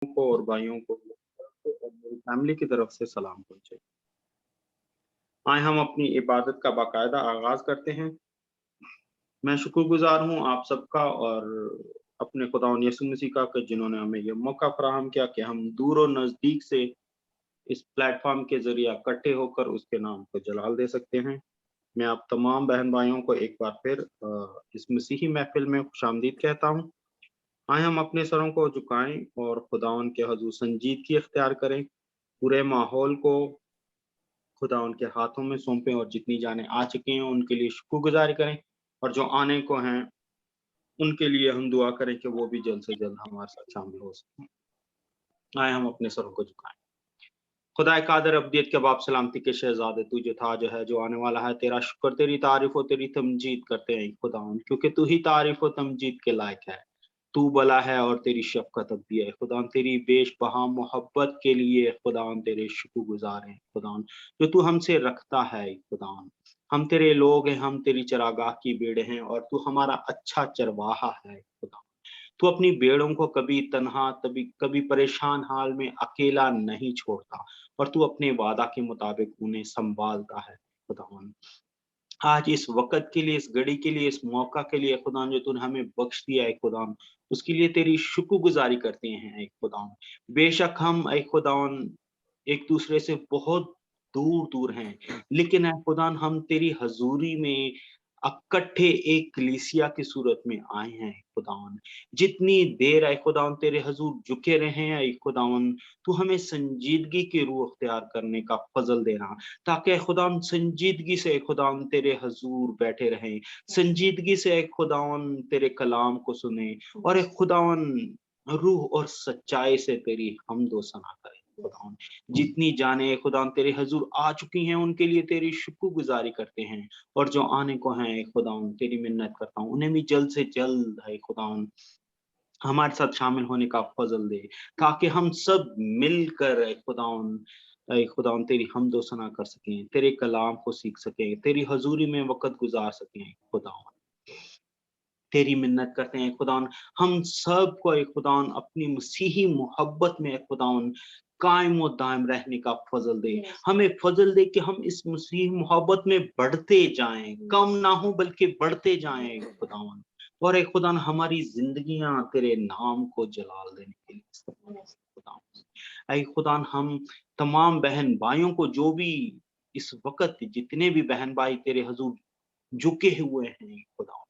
को और भाइयों को और मेरी फैमिली की तरफ से सलाम पहुंचे। आए हम अपनी इबादत का बाकायदा आगाज करते हैं। मैं शुक्रगुजार हूँ आप सबका और अपने खुदावंद यीशु मसीह का कि जिन्होंने हमें ये मौका फराहम किया कि हम दूर और नजदीक से इस प्लेटफॉर्म के जरिए इकट्ठे होकर उसके नाम को जलाल दे सकते हैं। मैं आप तमाम बहन भाइयों को एक बार फिर इस मसीही महफिल में खुशामदीद कहता हूँ। आए हम अपने सरों को झुकाएं और खुदावंद के हजूर संजीदगी इख्तियार करें। पूरे माहौल को खुदा उनके हाथों में सौंपें और जितनी जानें आ चुकी हैं उनके लिए शुक्रगुज़ारी करें और जो आने को हैं उनके लिए हम दुआ करें कि वो भी जल्द से जल्द हमारे साथ शामिल हो सकें। आए हम अपने सरों को झुकाएं। खुदाए कादर अब्दियत के बाप सलामती के शहजादे तू जो था जो है जो आने वाला है, तेरा शुक्र तेरी तारीफ और तेरी तमजीद करते हैं खुदावन, क्योंकि तू ही तारीफ और तमजीद के लायक है। तू भला है और तेरी शफ़क़त भी है खुदावन, तेरी बेशबहा मोहब्बत के लिए खुदावन तेरे शुक्रगुज़ार हैं खुदावन, जो तू हमसे रखता है खुदावन। हम तेरे लोग हैं, हम तेरी चरागाह की भेड़ें हैं और तू हमारा अच्छा चरवाहा है खुदा। तू अपनी भेड़ों को कभी तन्हा तभी कभी परेशान हाल में अकेला नहीं छोड़ता और तू अपने वादा के मुताबिक उन्हें संभालता है खुदावन। आज इस वक़्त के लिए, इस घड़ी के लिए, इस मौका के लिए खुदावन जो तूने हमें बख्श दिया है खुदावन, उसके लिए तेरी शुक्रगुज़ारी करते हैं ऐ खुदावन। बेशक हम ऐ खुदावन एक-दूसरे से बहुत दूर-दूर हैं, लेकिन ऐ खुदावन हम तेरी हज़ूरी में इकट्ठे एक कलीसिया की सूरत में आए हैं खुदावन। जितनी देर ऐ खुदावन तेरे हज़ूर झुके रहे हैं ऐ खुदावन, तू हमें संजीदगी की रूह अख्तियार करने का फ़ज़ल देना, ताकि खुदावन संजीदगी से खुदावन तेरे हज़ूर बैठे रहें, संजीदगी से खुदावन तेरे कलाम को सुने और खुदावन रूह और सच्चाई से तेरी हम्द व सना करें खुदावन। जितनी जाने खुदावन तेरे हज़ूर आ चुकी हैं उनके लिए तेरी शुक्रगुज़ारी करते हैं और जो आने को हैं खुदावन तेरी मिन्नत करता हूँ, उन्हें भी जल्द से जल्द है खुदावन हमारे साथ शामिल होने का फ़ज़ल दे, ताकि हम सब मिलकर ऐ खुदावन तेरी हम्द व सना कर सकें, तेरे कलाम को सीख सकें, तेरी हज़ूरी में वक़्त गुज़ार सकें खुदावन। तेरी मिन्नत करते हैं खुदावन, हम सबको ऐ खुदावन अपनी मसीही मोहब्बत में ऐ खुदावन कायम व दायम रहने का फ़ज़ल दे। हमें फ़ज़ल दे कि हम इस मसीही मोहब्बत में बढ़ते जाएँ, कम ना हो बल्कि बढ़ते जाएँ खुदावन। और ऐ खुदावन हमारी ज़िंदगियाँ तेरे नाम को जलाल देने के लिए इस्तेमाल हो खुदावन। ऐ खुदावन हम तमाम बहन-भाइयों को जो भी इस वक़्त जितने भी बहन-भाई तेरे हज़ूर झुके हुए हैं खुदावन,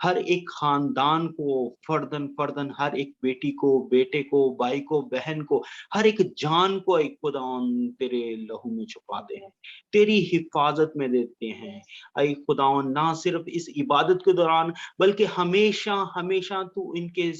हर एक खानदान को फर्दन-फर्दन, हर एक बेटी को, बेटे को, भाई को, बहन को, हर एक जान को ऐ खुदावन तेरे लहू में छुपाते हैं, तेरी हिफ़ाज़त में देते हैं। ऐ खुदावन ना सिर्फ़ इस इबादत के दौरान बल्कि हमेशा-हमेशा तू इनके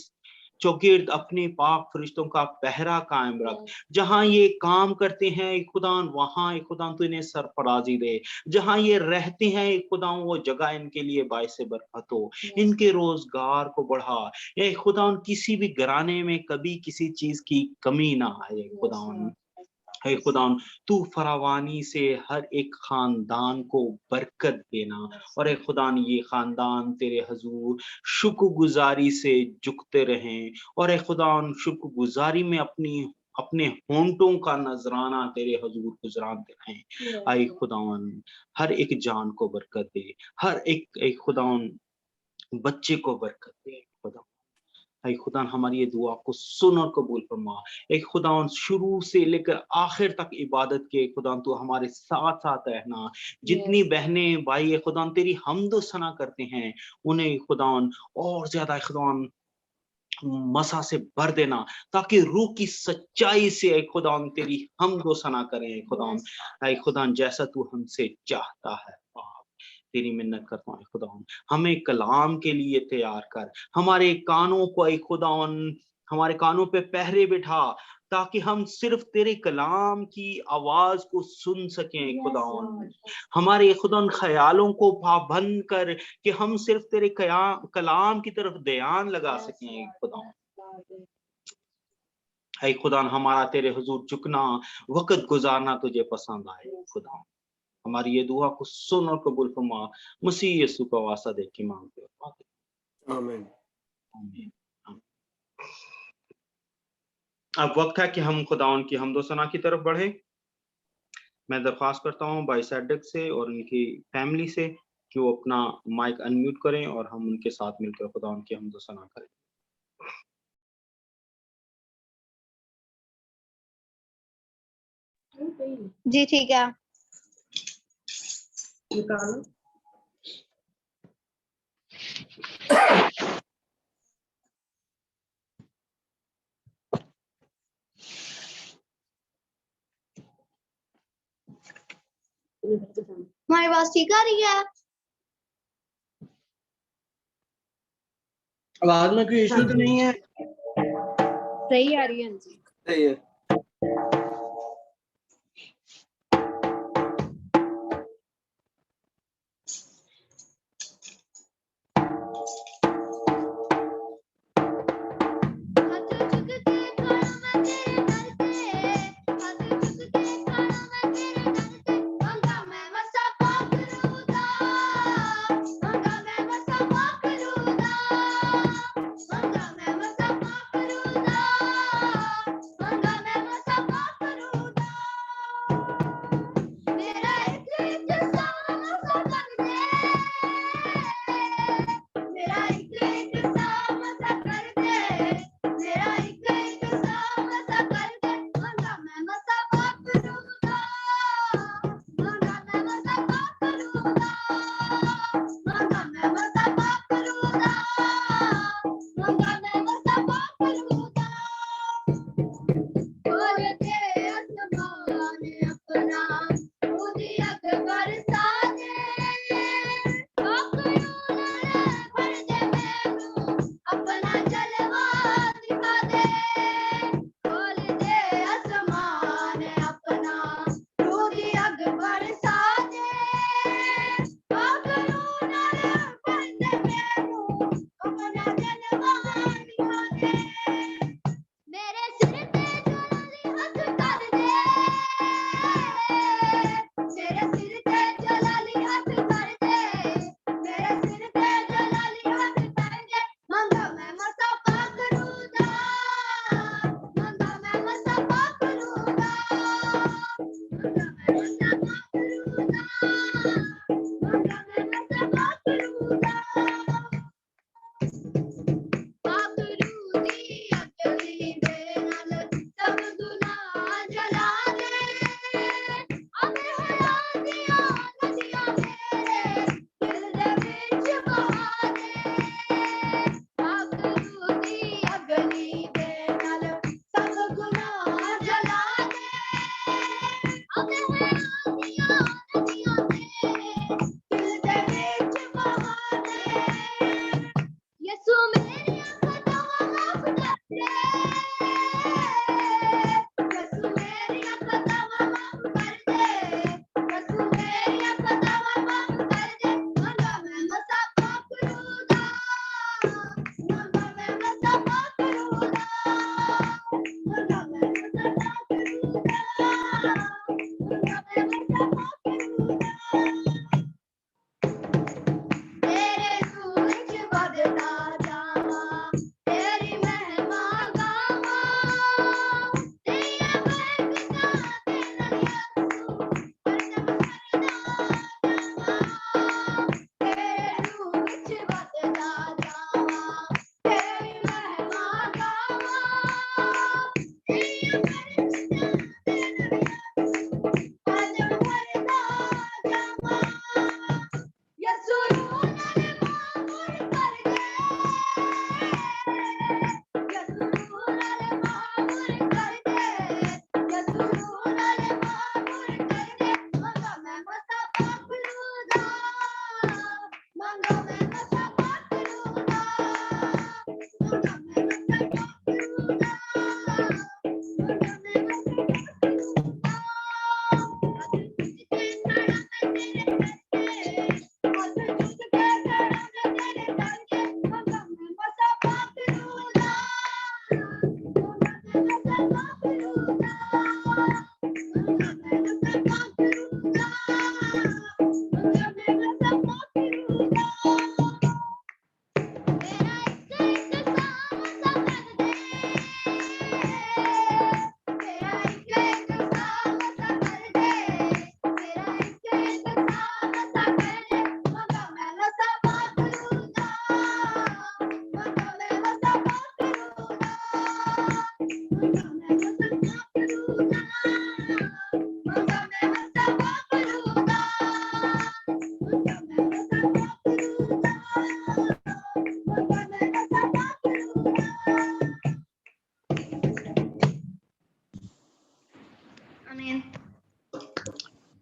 चौगिर्द अपने पाक फ़रिश्तों का पहरा कायम रख। जहाँ ये काम करते हैं ऐ खुदावन वहाँ ऐ खुदावन तू इन्हें सरफ़राज़ी दे। जहाँ ये रहते हैं ऐ खुदावन वो जगह इनके लिए बाइसे बरकत हो। इनके रोज़गार को बढ़ा। ऐ खुदावन किसी भी घराने में कभी किसी चीज़ की कमी ना आए खुदावन। हे खुदावन तू फरावानी से हर एक खानदान को बरकत देना और हे खुदावन ये खानदान तेरे हजूर शुक्रगुजारी से झुकते रहें और हे खुदावन शुक्रगुजारी में अपने होंठों का नजराना तेरे हजूर गुजराते रहें। आई खुदावन हर एक जान को बरकत दे, हर एक खुदावन बच्चे को बरकत दे खुदा। ऐ खुदा हमारी ये दुआ को सुन और कबूल फरमा। ऐ खुदावन शुरू से लेकर आखिर तक इबादत के खुदावन तू हमारे साथ-साथ रहना। जितनी बहनें भाई ये खुदावन तेरी हम्द व सना करते हैं, उन्हें खुदावन और ज़्यादा खुदावन मसा से भर देना, ताकि रूह की सच्चाई से ऐ खुदावन तेरी हम्द व सना करें ऐ खुदावन। ऐ खुदावन जैसा तू हमसे चाहता है। तेरी मिन्नत करता हूँ ऐ खुदावन, हमें कलाम के लिए तैयार कर। हमारे कानों को ऐ खुदावन हमारे कानों पे पहरे बिठा, ताकि हम सिर्फ तेरे कलाम की आवाज़ को सुन सकें ऐ खुदावन। हमारे खुदावन ख़यालों को पाबंद कर कि हम सिर्फ तेरे कलाम की तरफ ध्यान लगा सकें ऐ खुदावन। ऐ खुदावन हमारा तेरे हुज़ूर झुकना, वक़्त गुज़ारना तुझे पसंद आए खुदावन। हमारी ये दुआ को सुन और कबूल फरमा। मसीह यीशु का वास्ता दे के मांगते हैं। आमीन। आमीन। अब वक्त है कि हम खुदावन की हम्दो सना की तरफ बढ़े। मैं दरख्वास्त करता हूँ भाई सैडिक से और उनकी फैमिली से कि वो अपना माइक अनम्यूट करें और हम उनके साथ मिलकर खुदावन की हम्दो सना करें। जी ठीक है। निकालो। हमारी आवाज ठीक आ रही है? आवाज में कोई इशू तो नहीं है? सही आ रही है जी। सही है।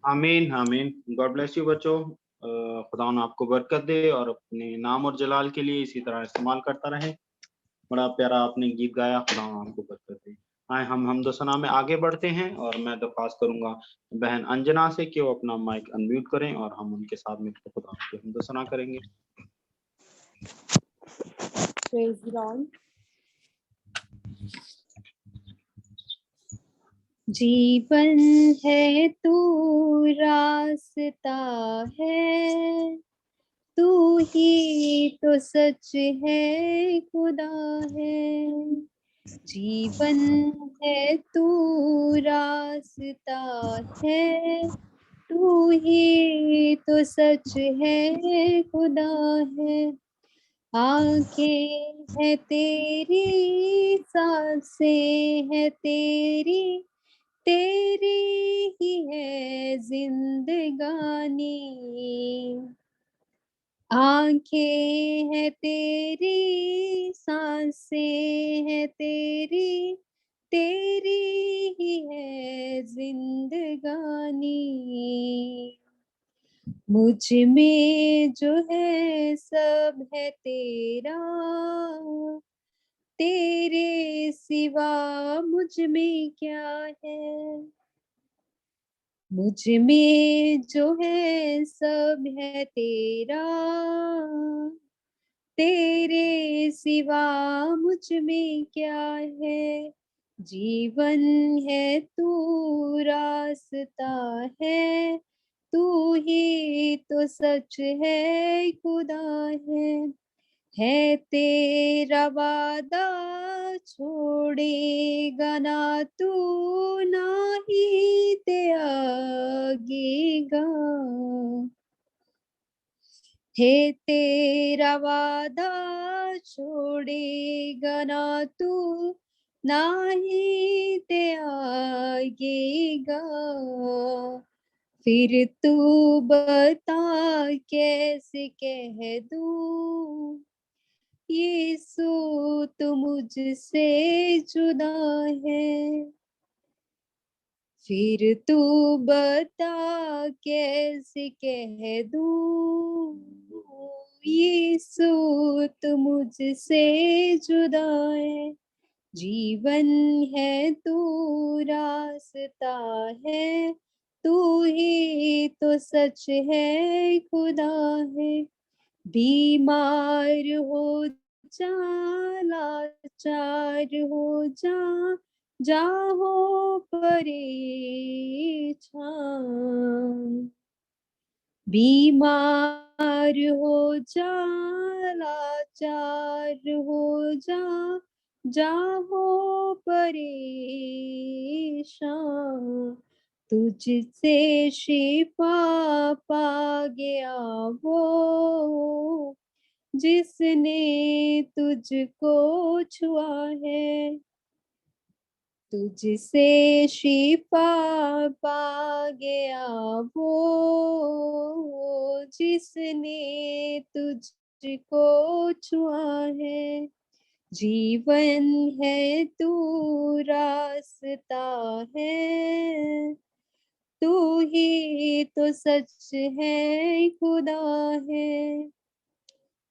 आमीन आमीन। गॉड ब्लेस यू बच्चों। खुदा न आपको बरकत दे और अपने नाम और जलाल के लिए इसी तरह इस्तेमाल करता रहे। बड़ा प्यारा आपने गीत गाया, खुदा आपको बरकत दे। आए हम हमदोसना में आगे बढ़ते हैं और मैं दरख्वास्त करूंगा बहन अंजना से कि वो अपना माइक अनम्यूट करें और हम उनके साथ मिलकर खुदा की हमदोसना करेंगे। Praise the Lord. जीवन है तू रास्ता है, तू ही तो सच है खुदा है। जीवन है तू रास्ता है, तू ही तो सच है खुदा है। आंखें है तेरी, सांसें है तेरी, तेरी ही है जिंदगानी। आंखें है तेरी, सांसें है तेरी, तेरी ही है जिंदगानी। मुझ में जो है सब है तेरा, तेरे सिवा मुझ में क्या है। मुझ में जो है सब है तेरा, तेरे सिवा मुझ में क्या है। जीवन है तू रास्ता है, तू ही तो सच है खुदा है तेरा वादा छोड़ेगा ना तू, ना ही त्यागेगा। है तेरा वादा छोड़ेगा ना तू, ना ही त्यागेगा। फिर तू बता कैसे कह दूं, यीशु तू मुझसे जुदा है। फिर तू बता कैसे कह दूं, यीशु तू मुझसे जुदा है। जीवन है तू रास्ता है, तू ही तो सच है खुदा है। बीमार हो जा, लाचार हो जा, जा हो परेशान। बीमार हो जा, लाचार हो जा, जा हो परेशान। तुझसे शिफा पा गया वो, जिसने तुझको छुआ है। तुझसे शिफा पा गया वो, जिसने तुझको छुआ है। जीवन है तू रास्ता है, तू ही तो सच है खुदा है।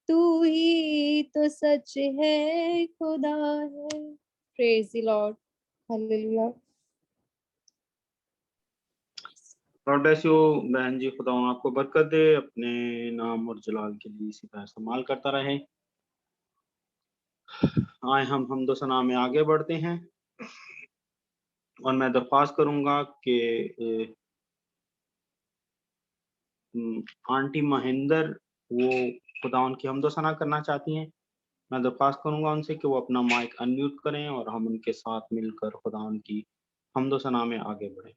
तू ही तो सच है खुदा है। Praise the Lord, hallelujah. God bless you बहन जी। खुदा आपको बरकत दे, अपने नाम और जलाल के लिए इसी तरह इस्तेमाल करता रहे। आए हम हमदोसना में आगे बढ़ते हैं और मैं दरख्वास्त करूंगा कि आंटी महेंद्र वो खुदा की हमदोसना करना चाहती हैं। मैं दरख्वास्त करूंगा उनसे कि वो अपना माइक अनम्यूट करें और हम उनके साथ मिलकर खुदा की हमदोसना में आगे बढ़ें।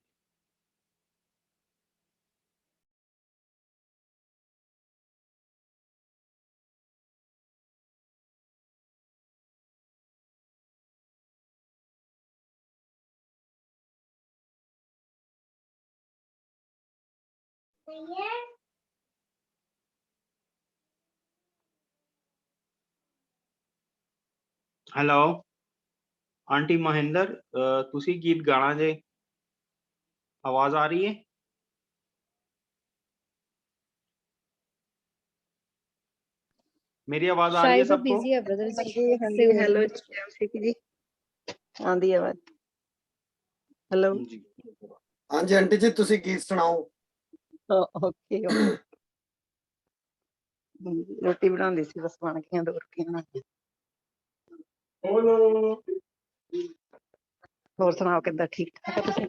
हेलो आंटी महेंद्र, तुसी गीत गाना जे, आवाज आ रही है? मेरी आवाज आ रही है शायद वो सबको? बिजी है ब्रदर जी जी हाँ जी, हेलो सीपी जी, आंदी आवाज। हेलो जी हाँ जी आंटी जी तुसी गीत सुनाओ। Okay okay. रोटी बनांदी सी, बस बन गईयां, 2 रोटियां बना के। होर सुनाओ किद्दां, ठीक ठाक हो तुसीं?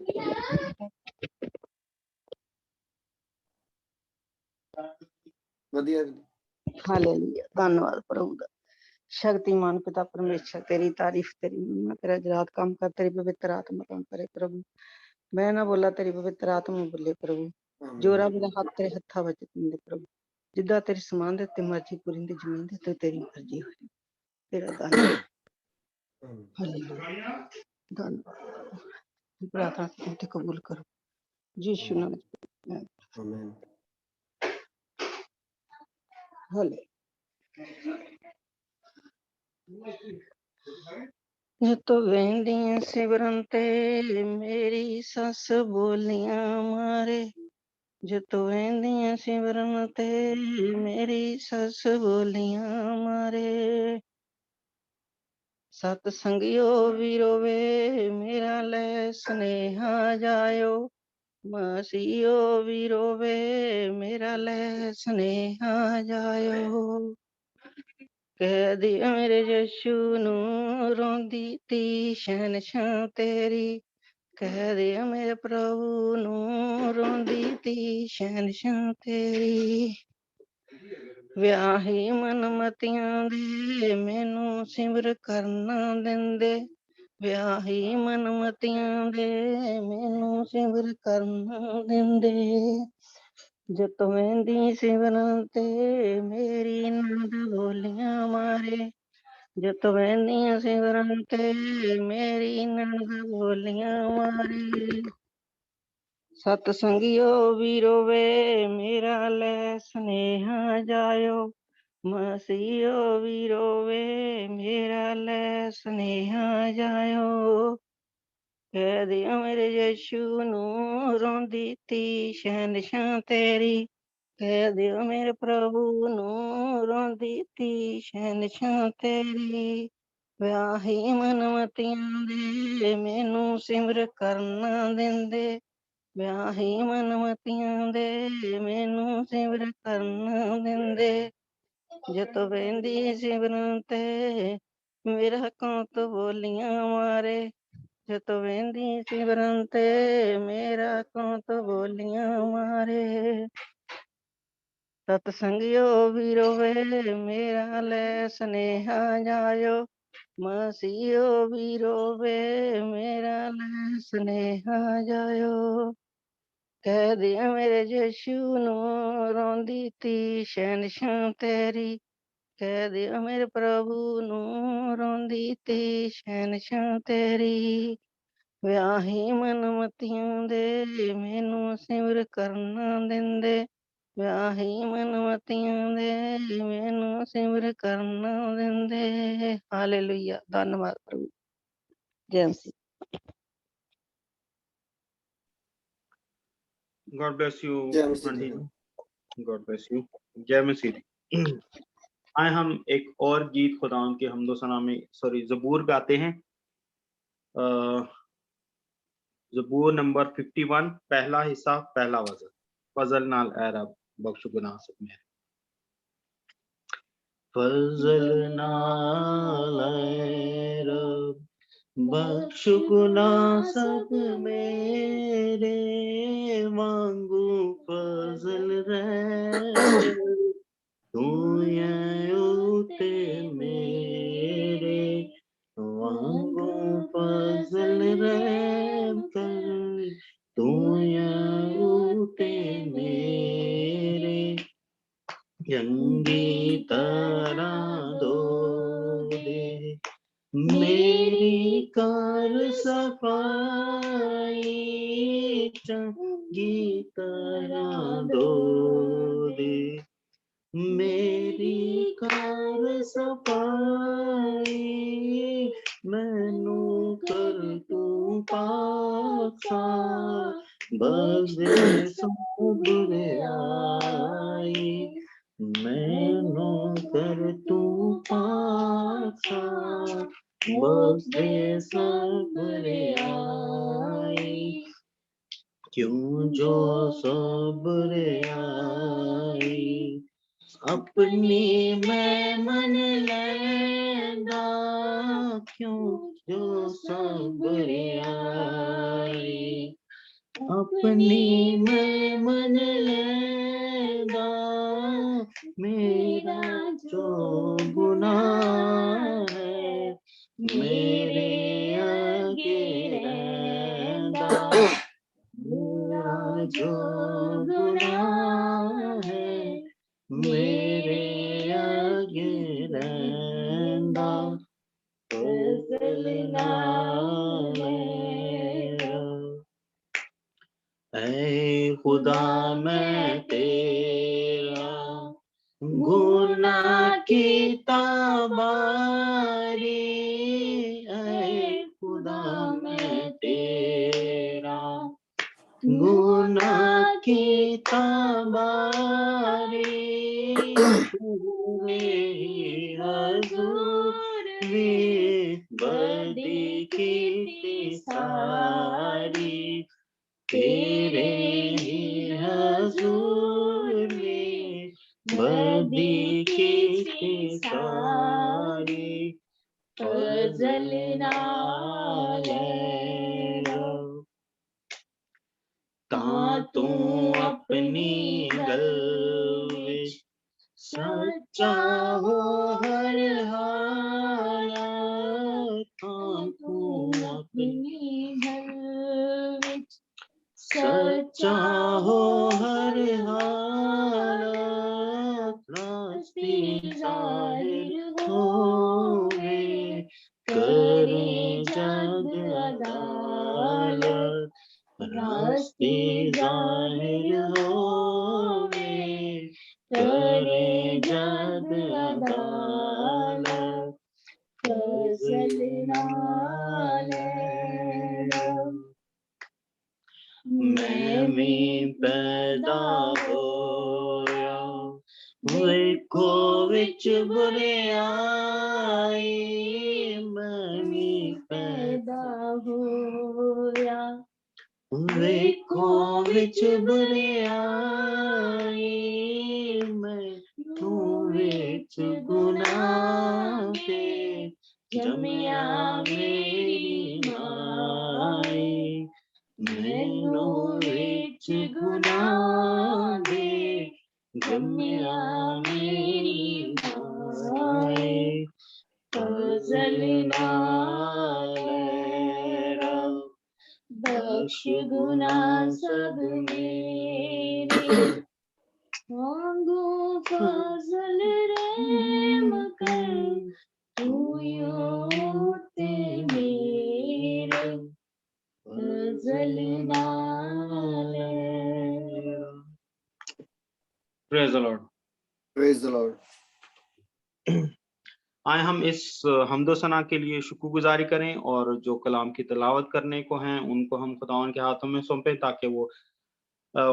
वधिया। हालेलुया, धन्नवाद प्रभु दा। शक्तिमान पिता परमेश्वर, तेरी तारीफ, तेरी महिमा, तेरा जलाल काम कर, तेरी पवित्र आत्मा काम करे प्रभु। मैं ना बोला, तेरी पवित्र आत्मा बोले प्रभु। जोरा मेरा हाथ तेरे हत्था विच दिंदे प्रभु, जिद्दां तेरी समान दे ते मर्जी पूरी दी जमीन दे ते तेरी मर्जी होई। तेरा धन्नवाद, हालेलुया, धन्नवाद। प्रार्थना तुमसे कबूल करो यीशु नाम में, आमीन। हाले। तो वेंदियां सिमरन ते मेरी सस बोलियां मारे, जो वेंदियां सिमरन ते मेरी सस बोलियां मारे। सतसंगियो वीरो वे मेरा ले स्नेहा जायो, मसीहो वीरो वे मेरा ले स्नेहा जायो। कह दिया मेरे यीशु नू रोंदी ती शहनशाह तेरी, कह दिया मेरे प्रभु नू रोंदी ती शहनशाह तेरी। ਵਿਆਹੀ ਮਨਮਤੀਆਂ ਦੇ ਮੈਨੂੰ ਸਿਮਰ ਕਰਨਾ ਦਿੰਦੇ, ਵਿਆਹੀ ਮਨਮਤੀਆਂ ਦੇ ਮੈਨੂੰ ਸਿਮਰ ਕਰਨਾ ਦਿੰਦੇ। ਜਤ ਵਹਿੰਦੀ ਸਿਮਰਨ ਤੇ ਮੇਰੀ ਨੰਦ ਬੋਲੀਆਂ ਮਾਰੇ, ਜਤ ਵਹਿੰਦੀਆਂ ਸਿਮਰਨ ਤੇ ਮੇਰੀ ਨੰਦ ਬੋਲੀਆਂ ਮਾਰੇ। सतसंगियो वीरो वे मेरा ले स्नेहा जायो, मसीहो वीरो वे मेरा ले स्नेहा जायो। कह दिया मेरे यीशु नू रोंदी ती शहनशाह तेरी, कह दिया मेरे प्रभु नू रोंदी ती शहनशाह तेरी। ਵਿਆਹੀ ਮਨਮਤੀਆਂ ਦੇ ਮੈਨੂੰ ਸਿਮਰ ਕਰਨਾ ਦਿੰਦੇ, ਵਿਆਹੀ ਮਨਮਤੀਆਂ ਦੇ ਮੈਨੂੰ ਸਿਮਰ ਕਰਨ ਦਿੰਦੇ। ਜਤ ਵਹਿੰਦੀ ਸਿਮਰਨ ਤੇ ਮੇਰਾ ਕੌਤ ਬੋਲੀਆਂ ਮਾਰੇ, ਜਤ ਵਹਿੰਦੀ ਸਿਮਰਨ ਤੇ ਮੇਰਾ ਕੌਤ ਬੋਲੀਆਂ ਮਾਰੇ। सतसंगियो वीरो वे मेरा ले स्नेहा जायो, मसीहो वीरो वे मेरा ले स्नेहा जायो। कह दिया मेरे यीशु नू रोंदी ती शहनशाह तेरी, कह दिया मेरे प्रभु नू रोंदी ती शहनशाह तेरी। ਵਿਆਹੀ ਮਨਮਤੀਆਂ ਦੇ ਮੈਨੂੰ ਸਿਮਰ ਕਰਨਾ ਦਿੰਦੇ, ਵਿਆਹੀ ਮਨਮਤੀਆਂ ਦੇ ਮੈਨੂੰ ਸਿਮਰ ਕਰਨਾ ਦਿੰਦੇ। ਹਾਲੇਲੂਇਆ, ਧੰਨਵਾਦ ਪ੍ਰਭੂ। ਜੈ ਮਸੀਹ। God bless you जय मसीह आंटी जी। जी, God bless you। जय मसीह जी। आए हम एक और गीत खुदा के हमदो सना में जबूर गाते हैं। जबूर नंबर 51 पहला हिस्सा पहला वजन। फजल नाल ए रब बख्श गुनाह सब मेरे, फजल नाल ए रब बख्श गुनाह सब मेरे, मांगू फजल रे तू उते मेरे, मांगू फजल रे तू उते मेरे, चंगी तरह धो दे मेरी कर सफाई, चंगी तरह धो दे मेरी कर सफाई, मैनू कर तू पासा बदे सो बुराई, मैनू कर तू पासा बख्श दे सब्र आई क्यों जो सब्र आई अपनी मैं मन लैंदा क्यों जो सब्र आई अपनी मैं मन लैंदा मेरा जो गुनाह है मेरे आगे रहंदा मेरा जो गुनाह है मेरे आगे रहंदा फजल नाल ऐ खुदा मैं तेरा गुनाह की ताबारी ऐ खुदा मैं तेरा गुनाह की ताबारी पूरे हजूर में बदी की सारी तेरे ही हजूर में बदी की सारी फजल नाल तां तू अपनी गल विच सच्चा हो हर हालत तां तू अपनी गल विच सच्चा हो हर हालत रास्ते जाहिर होवे करे जग अदालत रास्ते जाहिर होवे करे जग अदालत फजल नाल मैं पैदा होया वेखो विच बुराई मैं पैदा होया वेखो विच बुराई मैं तू विच गुनाह ते जमिया मेरी माई मैनू विच गुनाह दे जमिया मेरी माई फजल नाल बख्श गुनाह सब मेरे मांगो फजल रहम कर तू योते मेरे फजल नाल praise the Lord praise the Lord. आए हम इस हम्दो सना के लिए शुक्रगुजारी करें और जो कलाम की तिलावत करने को हैं उनको हम खुदावन के हाथों में सौंपें ताकि वो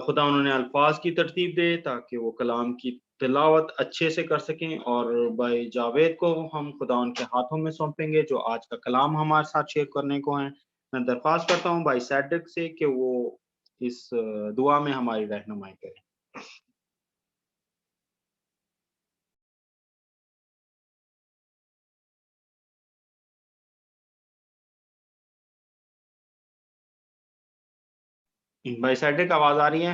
खुदा उन्होंने अल्फाज की तरतीब दे ताकि वो कलाम की तिलावत अच्छे से कर सकें और भाई जावेद को हम खुदा उनके हाथों में सौंपेंगे जो आज का कलाम हमारे साथ शेयर करने को हैं। मैं दरख्वास्त करता हूँ भाई सैडिक से कि वो इस दुआ में हमारी रहनुमाई करें। भाई सैडिक आवाज आ रही है?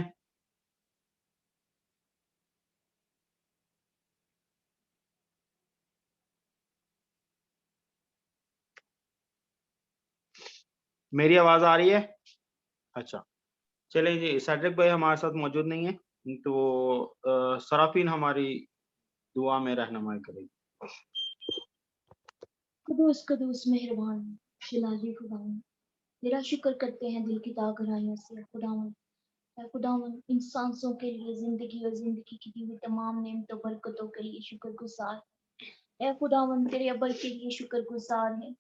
मेरी आवाज आ रही है? अच्छा चलिए जी, सैडिक भाई हमारे साथ मौजूद नहीं है तो सराफीन हमारी दुआ में रहनुमाई करेगी। कदूस कदूस मेहरबान शिलाजी खुदावन तेरा शुक्र करते हैं दिल की तागराइयों से खुदावन इन सांसों के लिए जिंदगी और जिंदगी की दी हुई तमाम नेमतों बरकतों के लिए शुक्रगुजार है खुदावन तेरे अबर के लिए शुक्रगुजार है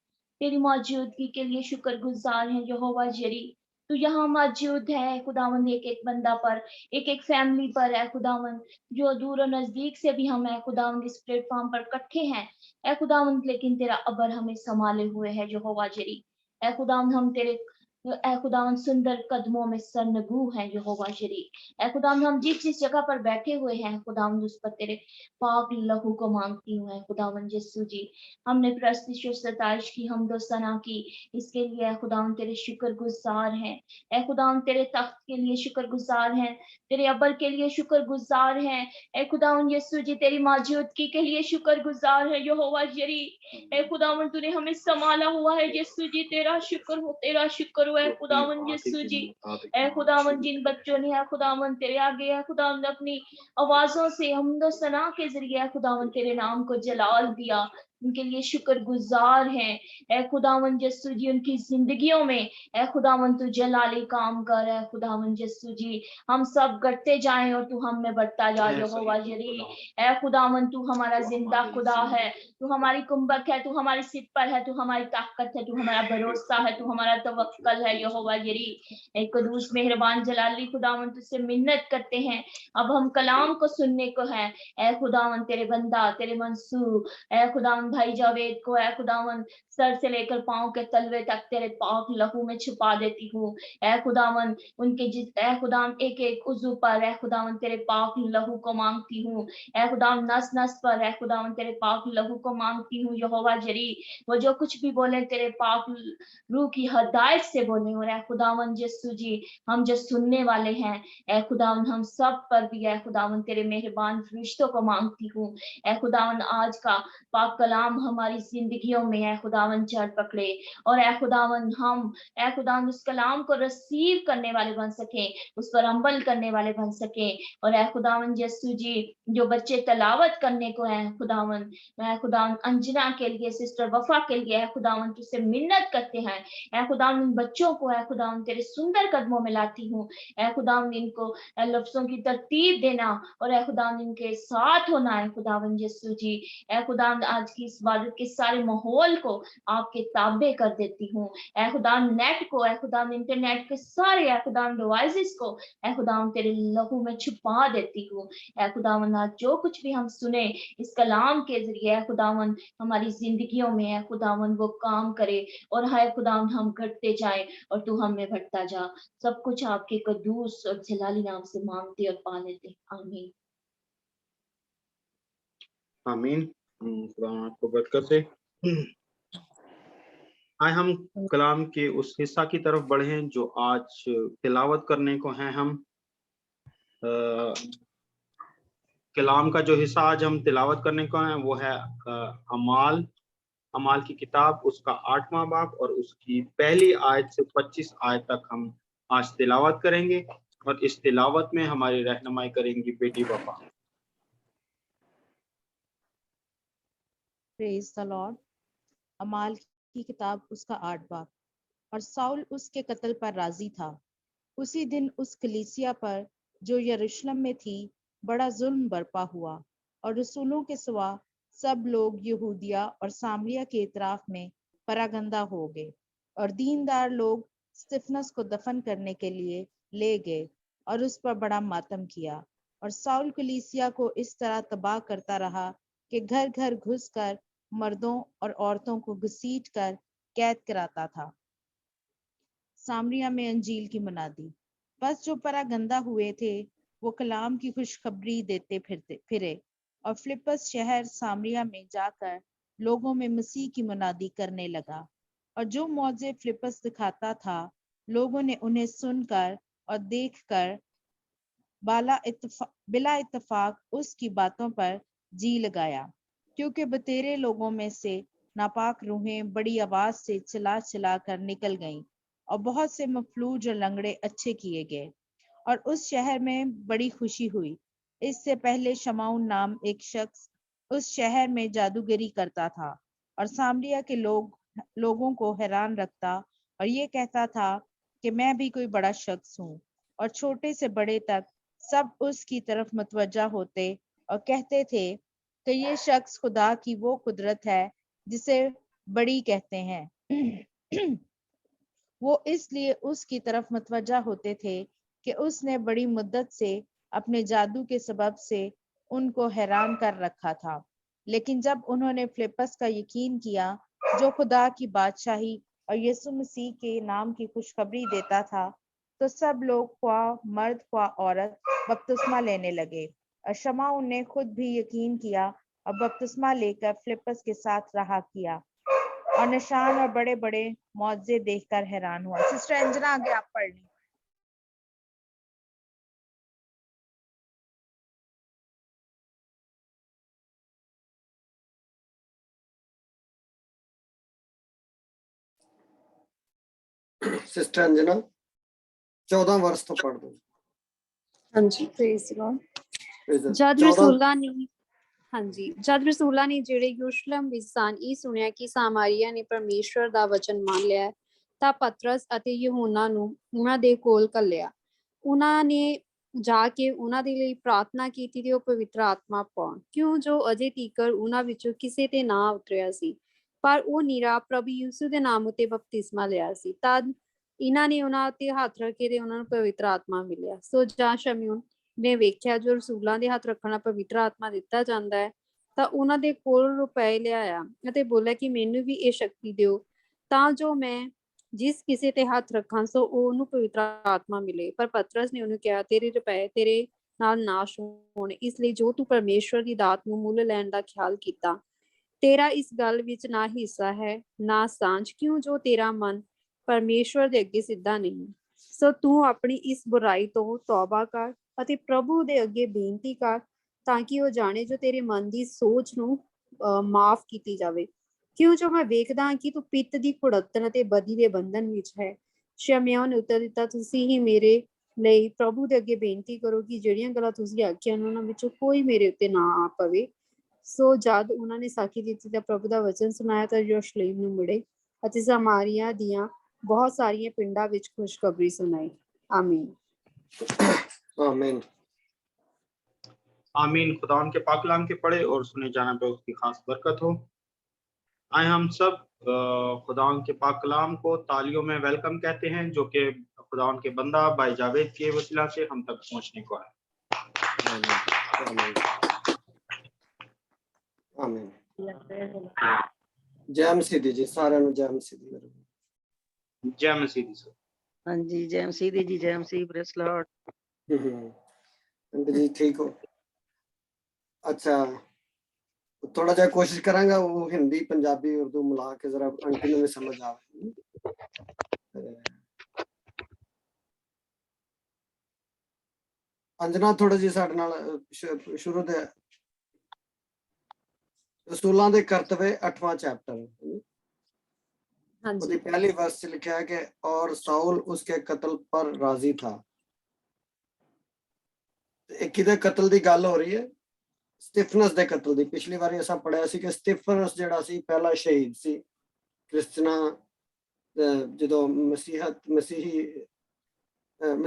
तेरी मौजूदगी के लिए शुक्रगुजार है यहोवा जरी तू यहाँ मौजूद है खुदावन, एक एक बंदा पर, एक एक फैमिली पर है खुदावन, जो दूर और नजदीक से भी हम है खुदावन इस प्लेटफॉर्म पर इकट्ठे हैं ए खुदावन, लेकिन तेरा अबर हमें संभाले हुए है यहोवा जरी। ए खुदावन हम तेरे ए खुदावन सुंदर कदमों में सरनगू है यहोवा जरी। ए खुदावन हम जिस जगह पर बैठे हुए हैं खुदावन उस पर तेरे पाक लहू को मांगती हूँ खुदावन यीशु जी। हमने प्रस्तिश और सताइश की, हमदो सना की, इसके लिए ए खुदावन तेरे शुक्रगुजार हैं। ए खुदावन तेरे तख्त के लिए शुक्रगुजार हैं, तेरे अबर के लिए शुक्रगुजार हैं। ए खुदावन यीशु जी तेरी मौजूदगी के लिए शुक्रगुजार है यहोवा जरी। ए खुदावन तूने हमें संभाला हुआ है यीशु जी, तेरा शुक्र हो, तेरा शुक्र हो ए खुदावन यीशु जी। ए खुदावन जिन बच्चों ने है खुदावन तेरे आगे है खुदावन अपनी आवाजों से हमदो सना के जरिए खुदावन तेरे नाम को जलाल दिया, उनके लिए शुक्रगुजार हैं। ए खुदावन यीशु जी उनकी जिंदगियों में ए खुदावन तू जलाली काम कर है खुदावन यीशु जी। हम सब घटते जाएं और तू हम में बढ़ता जा यहोवा जरी। ए खुदावन तू हमारा जिंदा खुदा है, तू हमारी कुंभक है, तू हमारे सिर पर है, तू हमारी ताकत है, तू हमारा भरोसा है, तू हमारा तवक्कल है यहोवा जरी। ए कदूस मेहरबान जलाली खुदावन तुझसे मिन्नत करते हैं, अब हम कलाम को सुनने को है। ए खुदावन तेरे बंदा तेरे मंसूर ए खुदावन भाई जावेद को ए खुदावन सर से लेकर पांव के तलवे तक तेरे पाक लहू में छुपा देती हूँ। ए खुदावन उनके जिस ए खुदावन एक एक उजू पर ए खुदावन तेरे पाक लहू को मांगती हूँ। ए खुदावन नस नस पर ए खुदावन तेरे पाक लहू को मांगती हूँ यहोवा जरी। वो जो कुछ भी बोले तेरे पाक रूह की हदायत से बोले, और ए खुदावन यीशु जी हम जो सुनने वाले हैं ए खुदावन हम सब पर भी ए खुदावन तेरे मेहरबान फरिश्तों को मांगती हूँ। ए खुदावन आज का पाक कलाम हमारी जिंदगियों में ए खुदावन चढ़ पकड़े, और ए खुदावन हम ए खुदावन उस कलाम को रिसीव करने वाले बन सके, उस पर अमल करने वाले बन सके। और ए खुदावन यीशु जी जो बच्चे तलावत करने को है खुदावन, मैं खुदावन अंजना के लिए सिस्टर वफा के लिए ए खुदावन तुझसे मिन्नत करते हैं। ए खुदावन बच्चों को ए खुदावन तेरे सुंदर कदमों में लाती हूँ। ए खुदावन इनको लफ्जों की तरतीब देना और ए खुदावन इनके साथ होना है खुदावन यीशु जी। ए खुदावन आज की इस इबादत के सारे माहौल को आपके ताबे कर देती हूँ। ए खुदावन नेट को ए खुदावन इंटरनेट के सारे ए खुदावन डिवाइसेस को ए खुदावन तेरे लहू में छुपा देती हूँ। ए खुदावन आज जो कुछ भी हम सुने इस कलाम के जरिए ए खुदावन हमारी जिंदगियों में ए खुदावन वो काम करे, और हाय खुदावन हम घटते जाए और तू हमें बढ़ता जा। सब कुछ आपके कदूस और जलाली नाम से मांगते और पा लेते, आमीन। आमीन। खुदा आपको बरकत दे। आए हम कलाम के उस हिस्सा की तरफ बढ़े जो आज तिलावत करने को हैं। हम कलाम का जो हिस्सा आज हम तिलावत करने को हैं वो है अमाल की किताब, उसका 8वां बाब और उसकी पहली आयत से 25 आयत तक हम आज तिलावत करेंगे, और इस तिलावत में हमारी रहनुमाई करेंगी बेटी वफा। Praise the Lord. अमाल की किताब उसका 8 बाब। और साउल उसके कत्ल पर राजी था। उसी दिन उस कलीसिया पर जो यरूशलेम में थी बड़ा जुल्म बरपा हुआ, और रसूलों के सिवा सब लोग यहूदिया और सामरिया के इतराफ में परागंदा हो गए, और दीनदार लोग स्तिफनस को दफन करने के लिए ले गए और उस पर बड़ा मातम किया। और साउल कलीसिया को इस तरह तबाह करता रहा कि घर घर घुसकर मर्दों और औरतों को घसीट कर कैद कराता था। सामरिया में अंजील की मुनादी। बस जो परागंदा हुए थे वो कलाम की खुशखबरी देते फिरे, और फिलिप्पस शहर सामरिया में जाकर लोगों में मसीह की मुनादी करने लगा। और जो मौजे फिलिप्पस दिखाता था लोगों ने उन्हें सुनकर और देखकर बिला इत्तफाक उसकी बातों पर जी लगाया, क्योंकि बतेरे लोगों में से नापाक रूहें बड़ी आवाज से चिल्ला चिल्ला कर निकल गईं, और बहुत से मफलूज और लंगड़े अच्छे किए गए, और उस शहर में बड़ी खुशी हुई। इससे पहले शमाउन नाम एक शख्स उस शहर में जादूगरी करता था और सामरिया के लोगों को हैरान रखता, और ये कहता था कि मैं भी कोई बड़ा शख्स हूँ। और छोटे से बड़े तक सब उसकी तरफ मतवज्जा होते और कहते थे कि ये शख्स खुदा की वो कुदरत है जिसे बड़ी कहते हैं। वो इसलिए उसकी तरफ मुतवज्जा होते थे कि उसने बड़ी मुद्दत से अपने जादू के सबब से उनको हैरान कर रखा था। लेकिन जब उन्होंने फिलिप्पस का यकीन किया, जो खुदा की बादशाही और यीशु मसीह के नाम की खुशखबरी देता था, तो सब लोग, ख्वा मर्द ख्वा औरत, बपतिस्मा लेने लगे। और शमाउन ने खुद भी यकीन किया और बपतिस्मा लेकर फिलिप्पस के साथ रहा किया और निशान और बड़े बड़े मौजे देखकर हैरान हुआ। सिस्टर अंजना, आगे आप पढ़ लें। सिस्टर अंजना 14 वर्ष तो पढ़ दो। ਹਾਂਜੀ praise the Lord। Praise the- ਜਦ 14 ਰਸੂਲਾਂ ਨੇ ਹਾਂਜੀ ਜਦ ਰਸੂਲਾਂ ਨੇ ਜਿਹੜੇ ਯਰੂਸ਼ਲਮ ਵਿੱਚ ਸਨ ਇਹ ਸੁਣਿਆ ਕਿ ਸਾਮਾਰੀਆ ਨੇ ਪਰਮੇਸ਼ਵਰ ਦਾ ਵਚਨ ਮੰਨ ਲਿਆ ਹੈ, ਤਾਂ ਪਤਰਸ ਅਤੇ ਯਹੂਨਾ ਨੂੰ ਉਹਨਾਂ ਦੇ ਕੋਲ ਘੱਲਿਆ। ਉਹਨਾਂ ਨੇ ਜਾ ਕੇ ਉਹਨਾਂ ਦੇ ਲਈ ਪ੍ਰਾਰਥਨਾ ਕੀਤੀ ਤੇ ਉਹ ਪਵਿੱਤਰ ਆਤਮਾ ਪਾਉਣ, ਕਿਉਂ ਜੋ ਅਜੇ ਤੀਕਰ ਉਹਨਾਂ ਵਿੱਚੋਂ ਕਿਸੇ ਤੇ ਨਾ ਉਤਰਿਆ ਸੀ, ਪਰ ਉਹ ਨੀਰਾ ਪ੍ਰਭੂ ਯਿਸੂ ਦੇ ਨਾਮ ਉਤੇ ਬਪਤਿਸਮਾ ਲਿਆ ਸੀ। ਤਦ ਇਹਨਾਂ ਨੇ ਉਹਨਾਂ ਉੱਤੇ ਹੱਥ ਰੱਖੇ ਤੇ ਉਹਨਾਂ ਨੂੰ ਪਵਿੱਤਰ ਆਤਮਾ ਮਿਲਿਆ। ਸੋ ਜਾਂ ਸ਼ਮੂਨ ਨੇ ਵੇਖਿਆ ਜੋ ਰਸੂਲਾਂ ਦੇ ਹੱਥ ਰੱਖਣ ਨਾਲ ਪਵਿੱਤਰ ਆਤਮਾ ਦਿੱਤਾ ਜਾਂਦਾ ਹੈ, ਤਾਂ ਉਹਨਾਂ ਦੇ ਕੋਲ ਰੁਪਏ ਲਿਆਇਆ ਅਤੇ ਬੋਲਿਆ ਕਿ ਮੈਨੂੰ ਵੀ ਇਹ ਸ਼ਕਤੀ ਦਿਓ, ਤਾਂ ਜੋ ਮੈਂ ਜਿਸ ਕਿਸੇ ਤੇ ਹੱਥ ਰੱਖਾਂ ਸੋ ਉਹਨੂੰ ਪਵਿੱਤਰ ਆਤਮਾ ਮਿਲੇ। ਪਰ ਪਤਰਸ ਨੇ ਉਹਨੂੰ ਕਿਹਾ, ਤੇਰੇ ਰੁਪਏ ਤੇਰੇ ਨਾਲ ਨਾਸ਼ ਹੋਣ, ਇਸ ਲਈ ਜੋ ਤੂੰ ਪਰਮੇਸ਼ਵਰ ਦੀ ਦਾਤ ਨੂੰ ਮੁੱਲ ਲੈਣ ਦਾ ਖਿਆਲ ਕੀਤਾ, ਤੇਰਾ ਇਸ ਗੱਲ ਵਿੱਚ ਨਾ ਹਿੱਸਾ ਹੈ ਨਾ ਸਾਂਝ, ਕਿਉਂ ਜੋ ਤੇਰਾ ਮਨ ਪਰਮੇਸ਼ਵਰ ਦੇ ਅੱਗੇ ਸਿੱਧਾ ਨਹੀਂ। ਸੋ ਤੂੰ ਆਪਣੀ ਇਸ ਬੁਰਾਈ ਤੋਂ ਤੌਬਾ ਕਰ ਅਤੇ ਪ੍ਰਭੂ ਦੇ ਅੱਗੇ ਬੇਨਤੀ ਕਰ, ਤਾਂ ਕਿ ਉਹ ਜਾਣੇ ਜੋ ਤੇਰੇ ਮਨ ਦੀ ਸੋਚ ਨੂੰ ਮਾਫ ਕੀਤੀ ਜਾਵੇ, ਕਿਉਂ ਜੋ ਮੈਂ ਵੇਖਦਾ ਹਾਂ ਕਿ ਤੂੰ ਪਿੱਤ ਦੀ ਕੁੜੱਤਣ ਅਤੇ ਬਦੀ ਦੇ ਬੰਧਨ ਵਿੱਚ ਹੈ। ਸ਼ਮਿਆ ਨੇ ਉੱਤਰ ਦਿੱਤਾ, ਤੁਸੀਂ ਹੀ ਮੇਰੇ ਲਈ ਪ੍ਰਭੂ ਦੇ ਅੱਗੇ ਬੇਨਤੀ ਕਰੋ ਕਿ ਜਿਹੜੀਆਂ ਗੱਲਾਂ ਤੁਸੀਂ ਆਖੀਆਂ ਉਹਨਾਂ ਵਿੱਚੋਂ ਕੋਈ ਮੇਰੇ ਉੱਤੇ ਨਾ ਆ ਪਵੇ। ਸੋ ਜਦ ਉਹਨਾਂ ਨੇ ਸਾਖੀ ਦਿੱਤੀ ਤਾਂ ਪ੍ਰਭੂ ਦਾ ਵਚਨ ਸੁਣਾਇਆ ਤਾਂ ਯਰੂਸ਼ਲਮ ਨੂੰ ਮੁੜੇ ਅਤੇ ਸਾਮਾਰੀਆ ਦੀਆਂ ਬਹੁਤ ਸਾਰੀਆਂ ਪਿੰਡਾਂ ਵਿੱਚ ਖੁਸ਼ਖਬਰੀ ਸੁਣਾਈ। ਆਮੀਨ। आमीन। आमीन। खुदा के पाक कलाम के पढ़े और सुने जाना पे उसकी खास बरकत हो। आए हम सब खुदा के पाक कलाम को तालियों में वेलकम कहते हैं, जो कि खुदा के बंदा भाई जावेद के वसीला से हम तक पहुंचने को है। आमीन। आमीन। जय मसीह दी जी, सारे नु जय मसीह दी। जय मसीह दी सर। ਹਾਂਜੀ ਜੈ ਮਸੀਹ ਦੀ ਜੀ, ਜੈ ਮਸੀਹ, ਪ੍ਰੇਜ਼ ਲਾਰਡ। जी ठीक हो? अच्छा, थोड़ा जा कोशिश करांगा वो हिंदी पंजाबी उर्दू मिला के जरा आंटी ने भी समझ आवे। अंजना थोड़ा जी साडे नाल शुरू दे रसूलां दे करतवे 8वां चैप्टर, ਹਾਂਜੀ उसकी पहली वर्स से लिखा है कि और साउल उसके कत्ल पर राजी था। एक किदे कत्ल दी गल हो रही है? स्टिफनस दे कत्ल दी। पिछली बारी ऐसा पढ़िया सी कि स्टिफनस जिहड़ा सी पहला शहीद सी क्रिश्चना जदों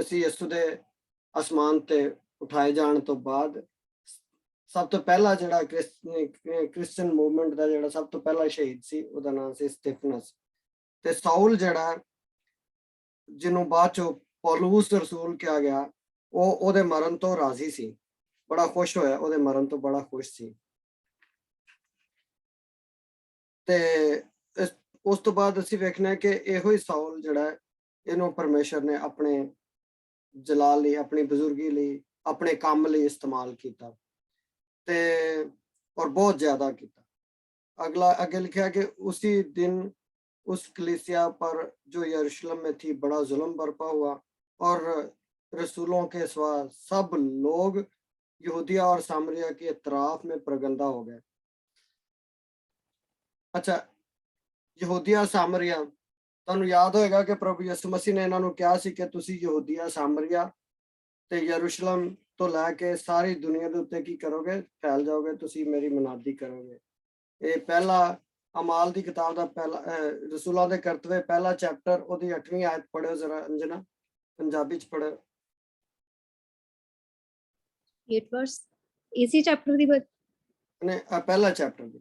मसीह यीशु दे आसमान ते उठाए जाण तो बाद सब तो पहला जिहड़ा क्रिश्चियन मूवमेंट दा जिहड़ा सब तो पहला शहीद सी ओहदा नाम सी स्टिफनस। ते साउल जिहड़ा जिन्हों बाद चो पौलुस रसूल किया गया, वो ओहदे मरण तो राजी सी, बड़ा खुश होया, ओहदे मरण तो बड़ा खुश सी। ते उस तो बाद असीं वेखना है कि इहो ही साउल जिहड़ा इहनूं परमेश्वर ने अपने जलाल लई, अपनी बुजुर्गी लई, अपने काम लई इस्तेमाल कीता ते और बहुत ज्यादा कीता। अगला आगे लिखा कि उसी दिन उस कलीसिया पर जो यरूशलेम में थी बड़ा जुल्म बरपा हुआ और रसूलों के सिवा सब लोग यहूदिया और सामरिया के इतराफ में प्रगंदा हो गए। अच्छा, यहूदिया सामरिया, तुहानूं याद होएगा कि प्रभु यीशु मसीह ने इन्हां नूं कहा सी कि तुसीं यहूदिया सामरिया ते यरूशलेम तो लैके सारी दुनिया दे उत्ते की करोगे, फैल जाओगे, तुसीं मेरी मनादी करोगे। ये पहला अमाल दी किताब दा पहला रसूलां दे करतवे पहला चैप्टर ओदी 8वीं आयत पढ़ियो जरा अंजना, पंजाबी च पढ़ियो। 8 वर्स इसी चैप्टर ਦੀ ने पहला चैप्टर दी।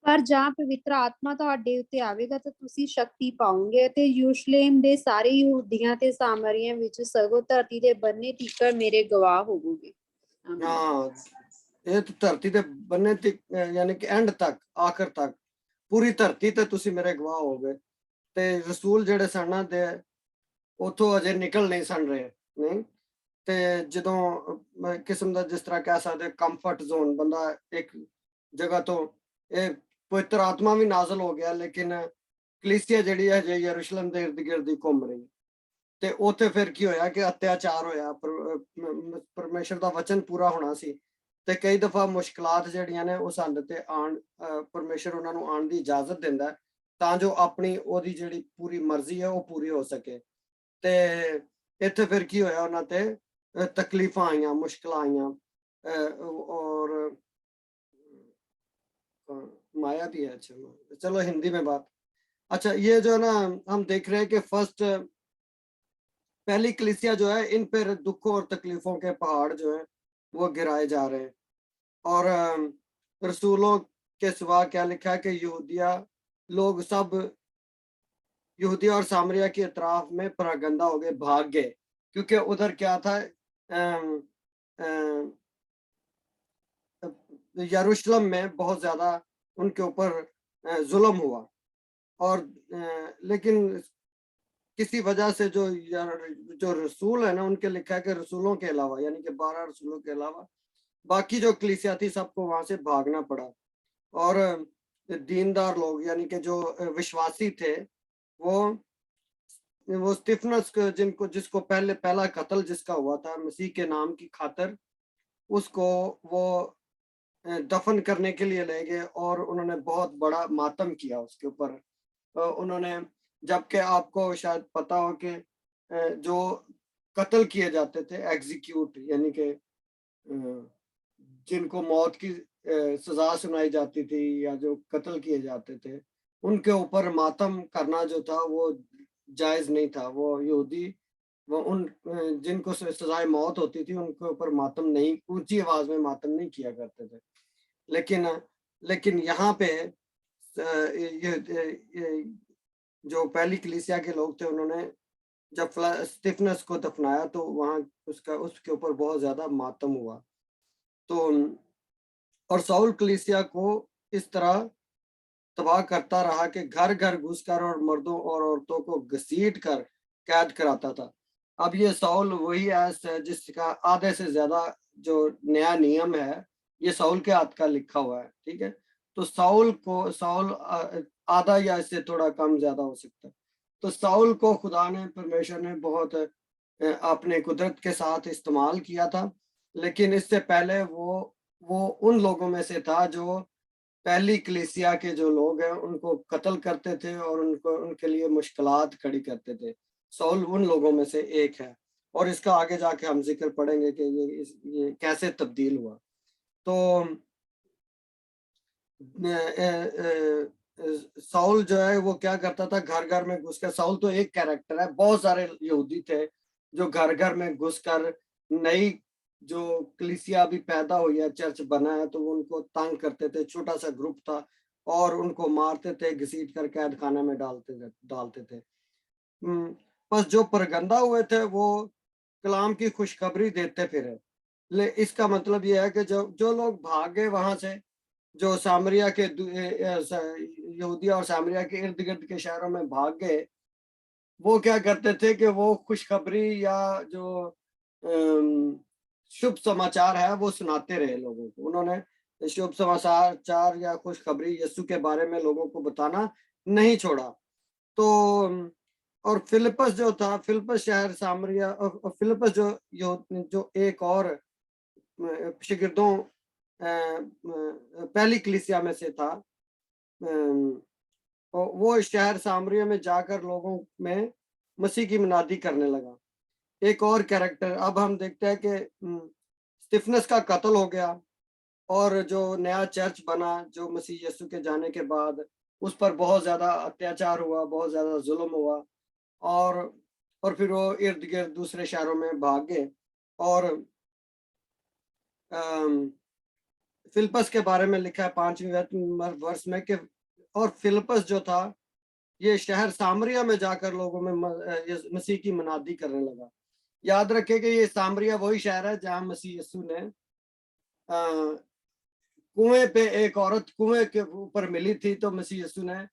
ਪਰ ਜਾਂ ਪਵਿੱਤਰ ਆਤਮਾ ਤੁਹਾਡੇ ਉੱਤੇ ਆਵੇਗਾ ਤਾਂ ਤੁਸੀਂ ਸ਼ਕਤੀ ਪਾਓਗੇ ਅਤੇ ਯਰੂਸ਼ਲਮ ਦੇ ਸਾਰੇ ਯਹੂਦੀਆਂ ਤੇ ਸਾਮਰੀਆਂ ਵਿੱਚ ਸਗੋਂ ਧਰਤੀ ਦੇ ਬੰਨੇ ਤੀਕਰ ਮੇਰੇ ਗਵਾਹ ਹੋਵੋਗੇ। ਆਮੀਨ। हाँ, ये तो धरती ते बनने तक यानी कि एंड तक, आखिर तक पूरी धरती ते तुसी मेरे गवाह हो गए। ते रसूल जेड़े सन ना ते उथों अजे निकल नहीं सन रहे नहीं ते जदों किस्म दा जिस तरह कह सकते कंफर्ट जोन, बंदा एक जगह तो ये पवित्र आत्मा भी नाजल हो गया, लेकिन कलीसिया जेड़ी है जे यरूशलेम दे इर्द गिर्द ही घूम रही ते उत्थे फिर की होया कि अत्याचार होया, परमेश्वर दा वचन पूरा होना सी ते कई दफा मुश्किलात जेहड़ियां ने उस हंद ते आन परमेश्वर उन्हां नूं आण दी इजाजत दिंदा है तां जो अपनी ओदी जेहड़ी पूरी मर्जी है वो पूरी हो सके। ते इत्थे फिर की होया उन्हां ते तकलीफां आईयां, मुश्किलां आईयां और माया भी है। अच्छा चलो हिंदी में बात। अच्छा ये जो है ना हम देख रहे हैं कि फर्स्ट पहली कलीसिया जो है इन पर दुखों और तकलीफों के पहाड़ जो है वो गिराए जा रहे हैं और रसूलों के सिवा क्या लिखा है कि यहूदिया लोग सब यहूदिया और सामरिया के अतराफ में परागंदा हो गए, भाग गए, क्योंकि उधर क्या था यरूशलेम में बहुत ज्यादा उनके ऊपर जुल्म हुआ और लेकिन किसी वजह से जो रसूल है ना उनके लिखा है कि रसूलों के अलावा यानी कि 12 रसूलों के अलावा बाकी जो कलीसिया थी सबको वहां से भागना पड़ा और दीनदार लोग यानी कि जो विश्वासी थे वो स्टिफनस जिसको पहला कत्ल जिसका हुआ था मसीह के नाम की खातिर, उसको वो दफन करने के लिए ले गए और उन्होंने बहुत बड़ा मातम किया उसके ऊपर। उन्होंने, जबकि आपको शायद पता हो कि जो कत्ल किए जाते थे एग्जीक्यूट यानी कि जिनको मौत की सजा सुनाई जाती थी या जो कत्ल किए जाते थे उनके ऊपर मातम करना जो था वो जायज नहीं था। वो यहूदी वो उन जिनको सजाए मौत होती थी उनके ऊपर मातम नहीं, ऊंची आवाज में मातम नहीं किया करते थे। लेकिन यहाँ पे ये जो पहली कलीसिया के लोग थे उन्होंने जब स्टिफनस को दफनाया तो वहां उसके ऊपर बहुत ज्यादा मातम हुआ। तो और साउल कलीसिया को इस तरह तबाह करता रहा कि घर घर घुसकर और मर्दों और औरतों को घसीट कर कैद कराता था। अब ये साउल वही है जिसका आधे से ज्यादा जो नया नियम है ये साउल के हाथ का लिखा हुआ है, ठीक है। तो साउल आधा या इससे थोड़ा कम ज्यादा हो सकता है। तो साउल को खुदा ने, परमेश्वर ने बहुत अपने कुदरत के साथ इस्तेमाल किया था, लेकिन इससे पहले वो उन लोगों में से था जो पहली कलीसिया के जो लोग हैं उनको कत्ल करते थे और उनके लिए मुश्किलात खड़ी करते थे। साउल उन लोगों में से एक है और इसका आगे जाके हम जिक्र पढ़ेंगे कि ये कैसे तब्दील हुआ। तो साउल जो है वो क्या करता था, घर घर में घुसकर, साउल तो एक कैरेक्टर है, बहुत सारे यहूदी थे जो घर घर में घुसकर नई जो कलीसिया अभी पैदा हुई है, चर्च बना है, तो वो उनको तंग करते थे। छोटा सा ग्रुप था और उनको मारते थे, घसीट कर कैद खाने में डालते थे। बस जो परगंदा हुए थे वो कलाम की खुशखबरी देते फिरे। इसका मतलब ये है कि जो लोग भागे वहां से, जो सामरिया के यहूदिया और सामरिया के इर्द गिर्द के शहरों में भाग गए, वो क्या करते थे कि वो खुशखबरी या जो शुभ समाचार है वो सुनाते रहे लोगों को। उन्होंने शुभ समाचार या खुशखबरी यीशु के बारे में लोगों को बताना नहीं छोड़ा। तो और फिलिपस जो था, फिलिपस शहर सामरिया, और फिलिपस जो एक और शिगिर्दों पहली कलीसिया में से था, वो शहर सामरिया में जाकर लोगों में मसीह की मनादी करने लगा। एक और कैरेक्टर अब हम देखते हैं कि स्टिफनस का कत्ल हो गया और जो नया चर्च बना जो मसीह यीशु के जाने के बाद, उस पर बहुत ज्यादा अत्याचार हुआ, बहुत ज्यादा जुल्म हुआ और फिर वो इर्द गिर्द दूसरे शहरों में भाग गए और फिलिपस के बारे में लिखा है 5वें वर्ष में कि और फिलिपस जो था ये शहर सामरिया में जाकर लोगों में मसीह की मनादी करने लगा। याद रखें कि ये सामरिया वही शहर है जहां मसीह यीशु ने कुएं पे एक औरत कुएं के ऊपर मिली थी, तो मसीह यीशु ने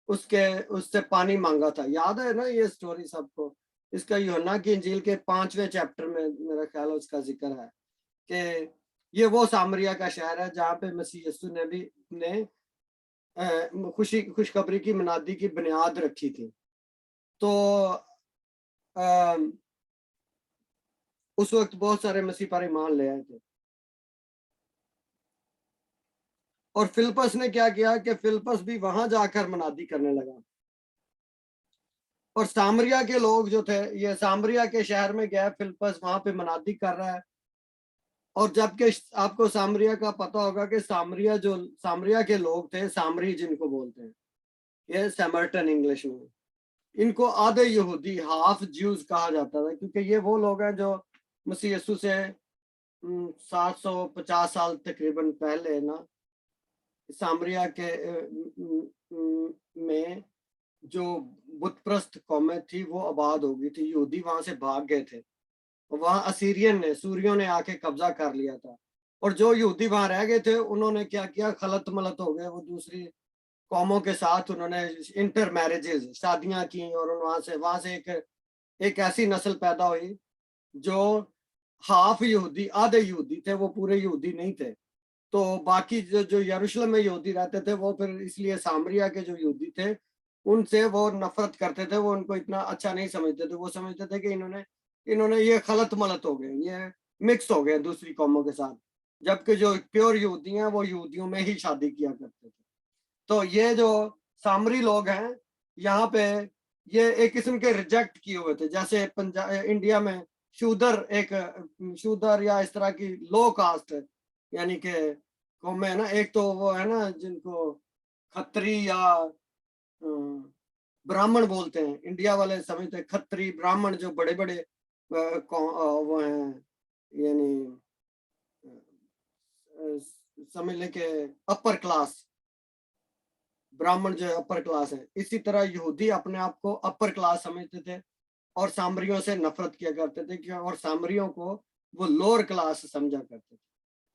उससे पानी मांगा था। याद है ना ये स्टोरी सबको? इसका यूहन्ना की इंजील के 5वें चैप्टर में मेरा ख्याल है उसका जिक्र है कि ये वो सामरिया का शहर है जहाँ पे मसीह यीशु ने खुशखबरी की मनादी की बुनियाद रखी थी। तो उस वक्त बहुत सारे मसीह पर ईमान ले आए थे। और फिलिपस ने क्या किया कि फिलिपस भी वहां जाकर मनादी करने लगा। और सामरिया के लोग जो थे, ये सामरिया के शहर में गया फिलिपस, वहां पे मनादी कर रहा है। और जबकि आपको सामरिया का पता होगा कि सामरिया के लोग थे, सामरी जिनको बोलते हैं, ये समर्टन इंग्लिश में, इनको आधे यहूदी, हाफ ज्यूज कहा जाता था, क्योंकि ये वो लोग हैं जो मसीह यीशु से 750 साल तकरीबन पहले ना सामरिया के में जो बुतप्रस्त कौमें थी वो आबाद हो गई थी। यहूदी वहां से भाग गए थे, वहां असीरियन ने, सूरियों ने आके कब्जा कर लिया था। और जो यहूदी वहां रह गए थे उन्होंने क्या किया, खलत मलत हो गए, वो दूसरी कौमों के साथ उन्होंने इंटर मैरिजेस, शादियां की, और वहां से एक ऐसी नस्ल पैदा हुई जो हाफ यहूदी, आधे यहूदी थे, वो पूरे यहूदी नहीं थे। तो बाकी जो यरूशलेम में यहूदी रहते थे वो फिर इसलिए सामरिया के जो यहूदी थे उनसे वो नफरत करते थे, वो उनको इतना अच्छा नहीं समझते थे। वो समझते थे कि इन्होंने ये खलत मलत हो गए, ये मिक्स हो गए दूसरी कौमों के साथ, जबकि जो प्योर यहूदी हैं वो यहूदियों में ही शादी किया करते थे। तो ये जो सामरी लोग हैं यहाँ पे, ये एक किस्म के रिजेक्ट किए हुए थे। जैसे इंडिया में शूदर या इस तरह की लो कास्ट, यानी कि कौमें है ना, एक तो वो है ना जिनको खत्री या ब्राह्मण बोलते हैं, इंडिया वाले समझते हैं खत्री ब्राह्मण जो बड़े बड़े वो हैं, यानी समझ लें कि अपर क्लास ब्राह्मण जो है अपर क्लास है। इसी तरह यहूदी अपने आप को अपर क्लास समझते थे और सामरियों से नफरत किया करते थे, और सामरियों को वो लोअर क्लास समझा करते थे।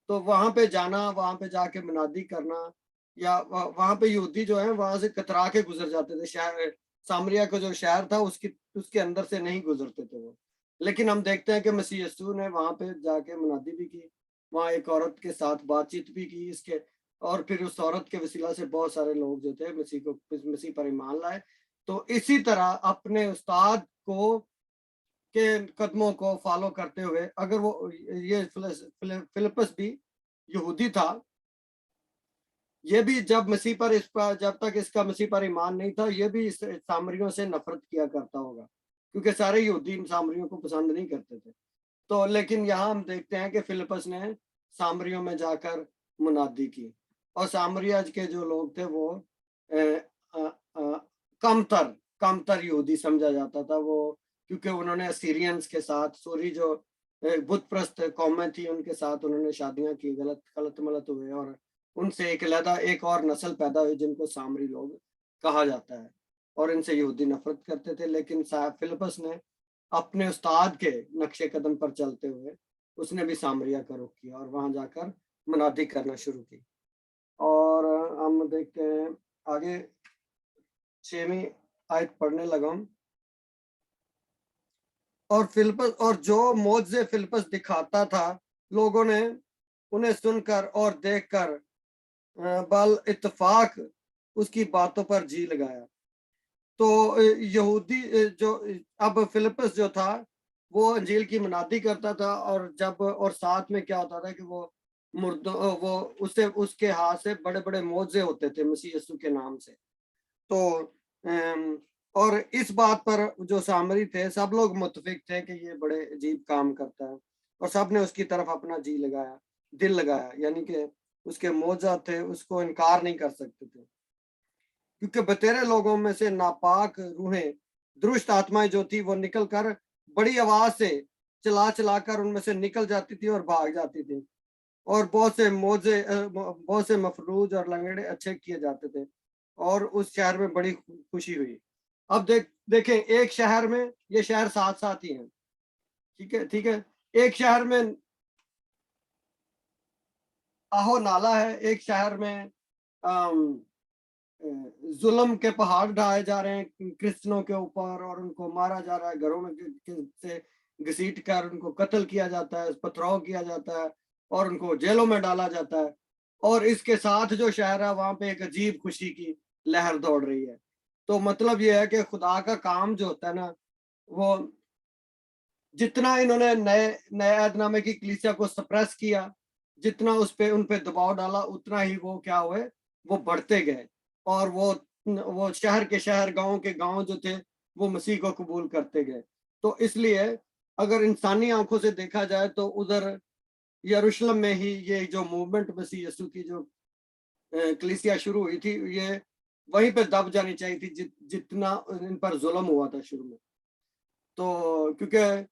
तो वहां पे जाना, वहां पे जाके मनादी करना, या वहां पे यहूदी जो है वहां से कतरा के गुजर जाते थे। शहर सामरिया का जो शहर था उसके अंदर से नहीं गुजरते थे वो। लेकिन हम देखते हैं कि मसीह यीशु ने वहां पे जाके मनादी भी की, वहां एक औरत के साथ बातचीत भी की इसके, और फिर उस औरत के वसीला से बहुत सारे लोग जो थे मसीह पर ईमान लाए। तो इसी तरह अपने उस्ताद को के कदमों को फॉलो करते हुए, अगर वो ये फिलिपस भी यहूदी था, ये भी जब तक इसका मसीह पर ईमान नहीं था, ये भी इस सामरियों से नफरत किया करता होगा, क्योंकि सारे यहूदी सामरियों को पसंद नहीं करते थे। तो लेकिन यहाँ हम देखते हैं कि फिलिपस ने सामरियों में जाकर मुनादी की, और सामरिया के जो लोग थे वो कमतर यहूदी समझा जाता था वो, क्योंकि उन्होंने असीरियंस के साथ, सूरी जो बुतप्रस्त कौमें थी उनके साथ उन्होंने शादियां की, गलत मलत हुए, और उनसे एक और नस्ल पैदा हुई जिनको सामरी लोग कहा जाता है, और इनसे यहूदी नफरत करते थे। लेकिन फिलिपस ने अपने उस्ताद के नक्शे कदम पर चलते हुए उसने भी सामरिया का रुख किया और वहां जाकर मनादी करना शुरू की। और हम देखते हैं आगे 6वीं आयत पढ़ने लगा। और फिलिपस, और जो मोजे फिलिपस दिखाता था, लोगों ने उन्हें सुनकर और देखकर बल इत्तेफाक उसकी बातों पर जी लगाया। तो यहूदी जो अब फिलिपस जो था वो अंजील की मनादी करता था, और साथ में क्या होता था कि वो उसके हाथ से बड़े बड़े मोजे होते थे मसीह यीशु के नाम से। तो और इस बात पर जो सामरी थे सब लोग मुत्तफिक थे कि ये बड़े अजीब काम करता है, और सब ने उसकी तरफ अपना दिल लगाया, यानी कि उसके मोजा थे उसको इनकार नहीं कर सकते थे, क्योंकि बतेरे लोगों में से नापाक रूहें, दुष्ट आत्माएं जो थी वो निकल कर बड़ी आवाज से चला कर उनमें से निकल जाती थी और भाग जाती थी। और बहुत से मफलूज और लंगड़े अच्छे किए जाते थे और उस शहर में बड़ी खुशी हुई। अब देखें, एक शहर में, ये शहर साथ साथ ही हैं, ठीक है। एक शहर में आहो नाला है, एक शहर में जुल्म के पहाड़ ढाए जा रहे हैं क्रिश्चियनों के ऊपर और उनको मारा जा रहा है, घरों में से घसीट कर उनको कत्ल किया जाता है, पथराव किया जाता है और उनको जेलों में डाला जाता है। और इसके साथ जो शहर है वहां पे एक अजीब खुशी की लहर दौड़ रही है। तो मतलब ये है कि खुदा का काम जो होता है ना, वो जितना इन्होंने नए अहदनामे की कलीसिया को सप्रेस किया, जितना उन पे दबाव डाला, उतना ही वो क्या हुए, वो बढ़ते गए और वो शहर के शहर, गांव के गांव जो थे वो मसीह को कबूल करते गए। तो इसलिए अगर इंसानी आंखों से देखा जाए तो उधर यरूशलेम में ही ये जो मूवमेंट मसीह यीशु की जो कलीसिया शुरू हुई थी, ये वहीं पे दब जानी चाहिए थी जितना इन पर जुल्म हुआ था शुरू में। तो क्योंकि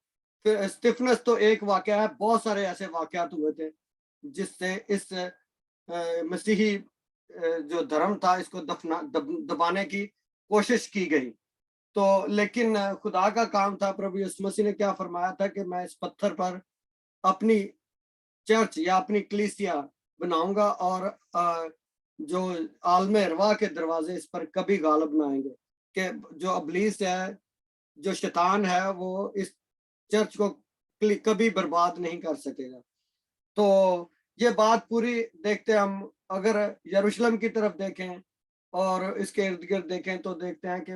फिर स्टिफनेस तो एक वाकया है, बहुत सारे ऐसे वाकयात हुए थे जिससे इस मसीही जो धर्म था इसको दबाने की कोशिश की गई। तो लेकिन खुदा का काम था, प्रभु यीशु मसीह ने क्या फरमाया था कि मैं इस पत्थर पर अपनी चर्च या अपनी कलीसिया बनाऊंगा और जो आलमे अरवा के दरवाजे इस पर कभी गालब ना आएंगे। कि जो अबलीस है, जो शैतान है, वो इस चर्च को कभी बर्बाद नहीं कर सकेगा। तो ये बात पूरी देखते हम, अगर यरूशलेम की तरफ देखें और इसके इर्द गिर्द देखें तो देखते हैं कि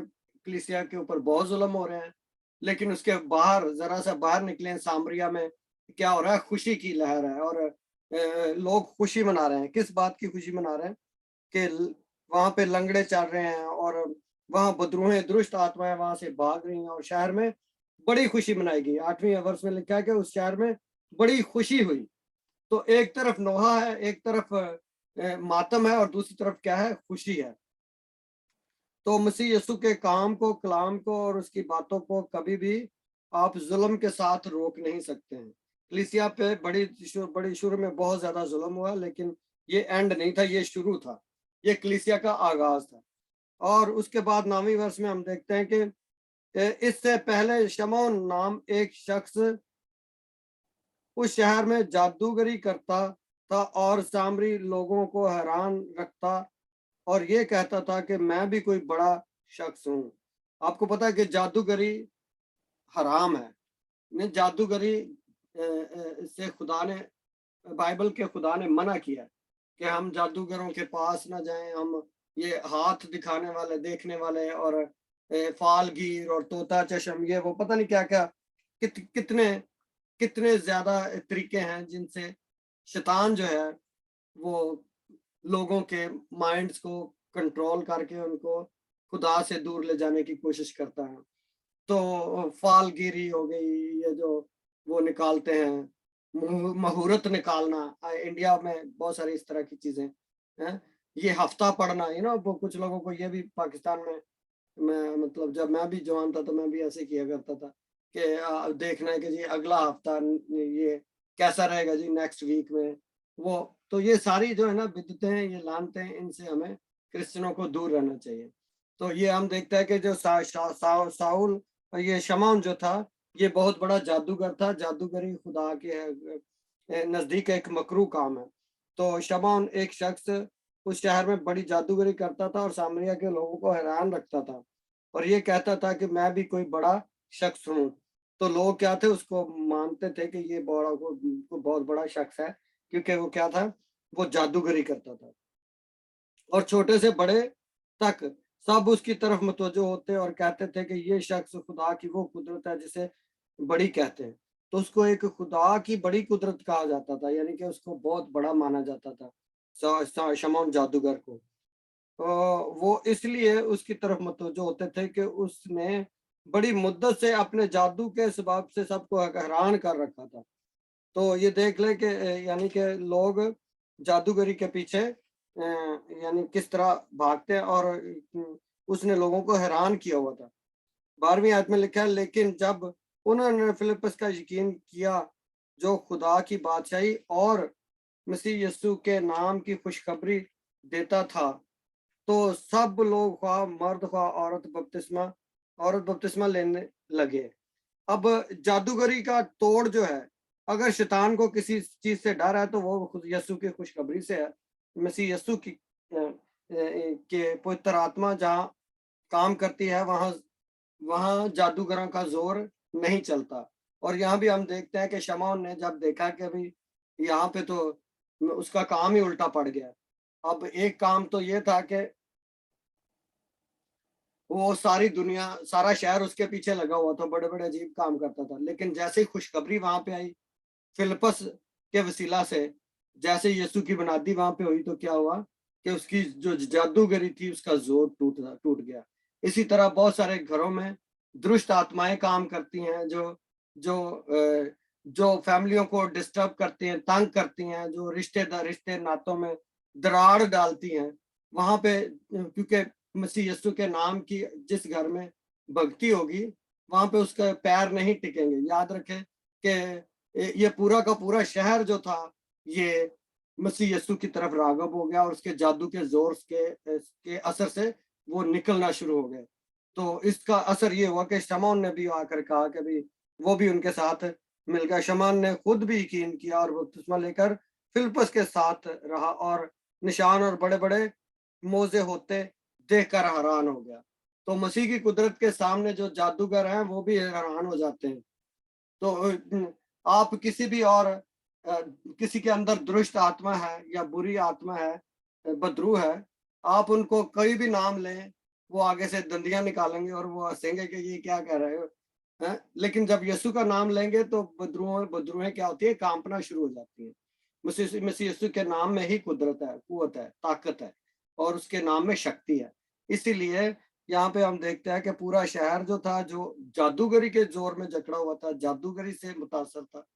कलीसिया के ऊपर बहुत जुल्म हो रहे हैं। लेकिन उसके बाहर, जरा सा बाहर निकले, सामरिया में क्या हो रहा है, खुशी की लहर है और लोग खुशी मना रहे हैं। किस बात की खुशी मना रहे हैं? कि वहां पे लंगड़े चल रहे हैं और वहां बदरूहें, दुष्ट आत्माएं वहां से भाग रही हैं और शहर में बड़ी खुशी मनाई गई। 8वीं वर्ष में लिखा है कि उस शहर में बड़ी खुशी हुई। तो एक तरफ नोहा है, एक तरफ मातम है और दूसरी तरफ क्या है, खुशी है। तो मसीह यीशु के काम को, कलाम को और उसकी बातों को कभी भी आप जुल्म के साथ रोक नहीं सकते हैं। कलीसिया पे बड़ी शुरू में बहुत ज्यादा जुल्म हुआ, लेकिन ये एंड नहीं था, ये शुरू था, ये कलीसिया का आगाज था। और उसके बाद 9वीं वर्ष में हम देखते हैं कि इससे पहले शमौन नाम एक शख्स उस शहर में जादूगरी करता था और सामरी लोगों को हैरान रखता और ये कहता था कि मैं भी कोई बड़ा शख्स हूँ। आपको पता है कि जादूगरी हराम है। नहीं, जादूगरी से खुदा ने, बाइबल के खुदा ने मना किया कि हम जादूगरों के पास ना जाएं। हम ये हाथ दिखाने वाले, देखने वाले और फालगीर और तोता चश्म, ये वो पता नहीं क्या क्या कितने ज्यादा तरीके हैं जिनसे शैतान जो है वो लोगों के माइंड्स को कंट्रोल करके उनको खुदा से दूर ले जाने की कोशिश करता है। तो फालगिरी हो गई, ये जो वो निकालते हैं, मुहूर्त निकालना, इंडिया में बहुत सारी इस तरह की चीजें हैं। ये हफ्ता पढ़ना, वो कुछ लोगों को, ये भी पाकिस्तान में, मैं मतलब जब मैं भी जवान था तो मैं भी ऐसे किया करता था कि देखना है कि जी अगला हफ्ता ये कैसा रहेगा जी, नेक्स्ट वीक में वो। तो ये सारी जो है ना बिदतें हैं, ये लानते हैं, इनसे हमें क्रिश्चियनों को दूर रहना चाहिए। तो ये हम देखते हैं कि जो साउल, ये शमौन जो था, ये बहुत बड़ा जादूगर था। जादूगरी खुदा के नजदीक एक मकरू काम है। तो शमौन एक शख्स उस शहर में बड़ी जादूगरी करता था और सामरिया के लोगों को हैरान रखता था और ये कहता था कि मैं भी कोई बड़ा शख्स हूँ। तो लोग क्या थे, उसको मानते थे कि ये बहुत बड़ा शख्स है, क्योंकि वो क्या था, वो जादूगरी करता था। और छोटे से बड़े तक सब उसकी तरफ मुतवज्जो होते और कहते थे कि ये शख्स खुदा की वो कुदरत है जिसे बड़ी कहते हैं। तो उसको एक खुदा की बड़ी कुदरत कहा जाता था, यानी कि उसको बहुत बड़ा माना जाता था शमौन जादूगर को। वो इसलिए उसकी तरफ मुतवज्जो होते थे कि उसने बड़ी मुद्दत से अपने जादू के सबब से सबको हैरान कर रखा था। तो ये देख ले कि यानी कि लोग जादूगरी के पीछे यानी किस तरह भागते हैं और उसने लोगों को हैरान किया हुआ था। 12वीं आयत में लिखा है, लेकिन जब उन्होंने फिलिप्पस का यकीन किया जो खुदा की बादशाही और मसीह यीशु के नाम की खुशखबरी देता था तो सब लोग ख्वाह मर्द ख्वाह औरत बपतिस्मा लेने लगे। अब जादूगरी का तोड़ जो है, अगर शैतान को किसी चीज से डर है तो वो खुद यीशु की खुशखबरी से है। मसीह यीशु की के पवित्र आत्मा जहाँ काम करती है वहां जादूगरों का जोर नहीं चलता। और यहाँ भी हम देखते हैं कि शमौन ने जब देखा कि अभी यहाँ पे तो उसका काम ही उल्टा पड़ गया। अब एक काम तो ये था कि वो सारी दुनिया, सारा शहर उसके पीछे लगा हुआ था, बड़े बड़े अजीब काम करता था, लेकिन जैसे ही खुशखबरी वहां पे आई फिलिपस के वसीला से, जैसे यीशु की बुनियादी वहां पे हुई तो क्या हुआ कि उसकी जो जादूगरी थी उसका जोर टूट गया। इसी तरह बहुत सारे घरों में दुष्ट आत्माएं काम करती हैं जो फैमिलियों को डिस्टर्ब करती हैं, तंग करती हैं, जो रिश्ते नातों में दरार डालती हैं। वहां पे क्योंकि मसीह यीशु के नाम की जिस घर में भक्ति होगी वहां पे उसका पैर नहीं टिकेंगे। याद रखें कि ये पूरा का पूरा शहर जो था ये मसीह यीशु की तरफ रागब हो गया और उसके जादू के जोर के असर से वो निकलना शुरू हो गए। तो इसका असर ये हुआ कि शमौन ने भी आकर कहा कि भी वो भी उनके साथ मिल गया। शमौन ने खुद भी यकीन किया और बपतिस्मा लेकर फिलिप्पस के साथ रहा और निशान और बड़े बड़े मोजे होते देखकर हैरान हो गया। तो मसीह की कुदरत के सामने जो जादूगर हैं वो भी हैरान हो जाते हैं। तो आप किसी भी और किसी के अंदर दुष्ट आत्मा है या बुरी आत्मा है, बदरू है, आप उनको कोई भी नाम लें वो आगे से दंदियां निकालेंगे और वो हंसेंगे कि ये क्या कह रहे हो है? लेकिन जब यीशु का नाम लेंगे तो बदरुएं क्या होती है, कांपना शुरू हो जाती है। मसीह यीशु के नाम में ही कुदरत है, कुव्वत है, ताकत है और उसके नाम में शक्ति है। इसीलिए यहाँ पे हम देखते हैं कि पूरा शहर जो था, जो जादूगरी के जोर में जकड़ा हुआ था, जादूगरी से मुतासर था,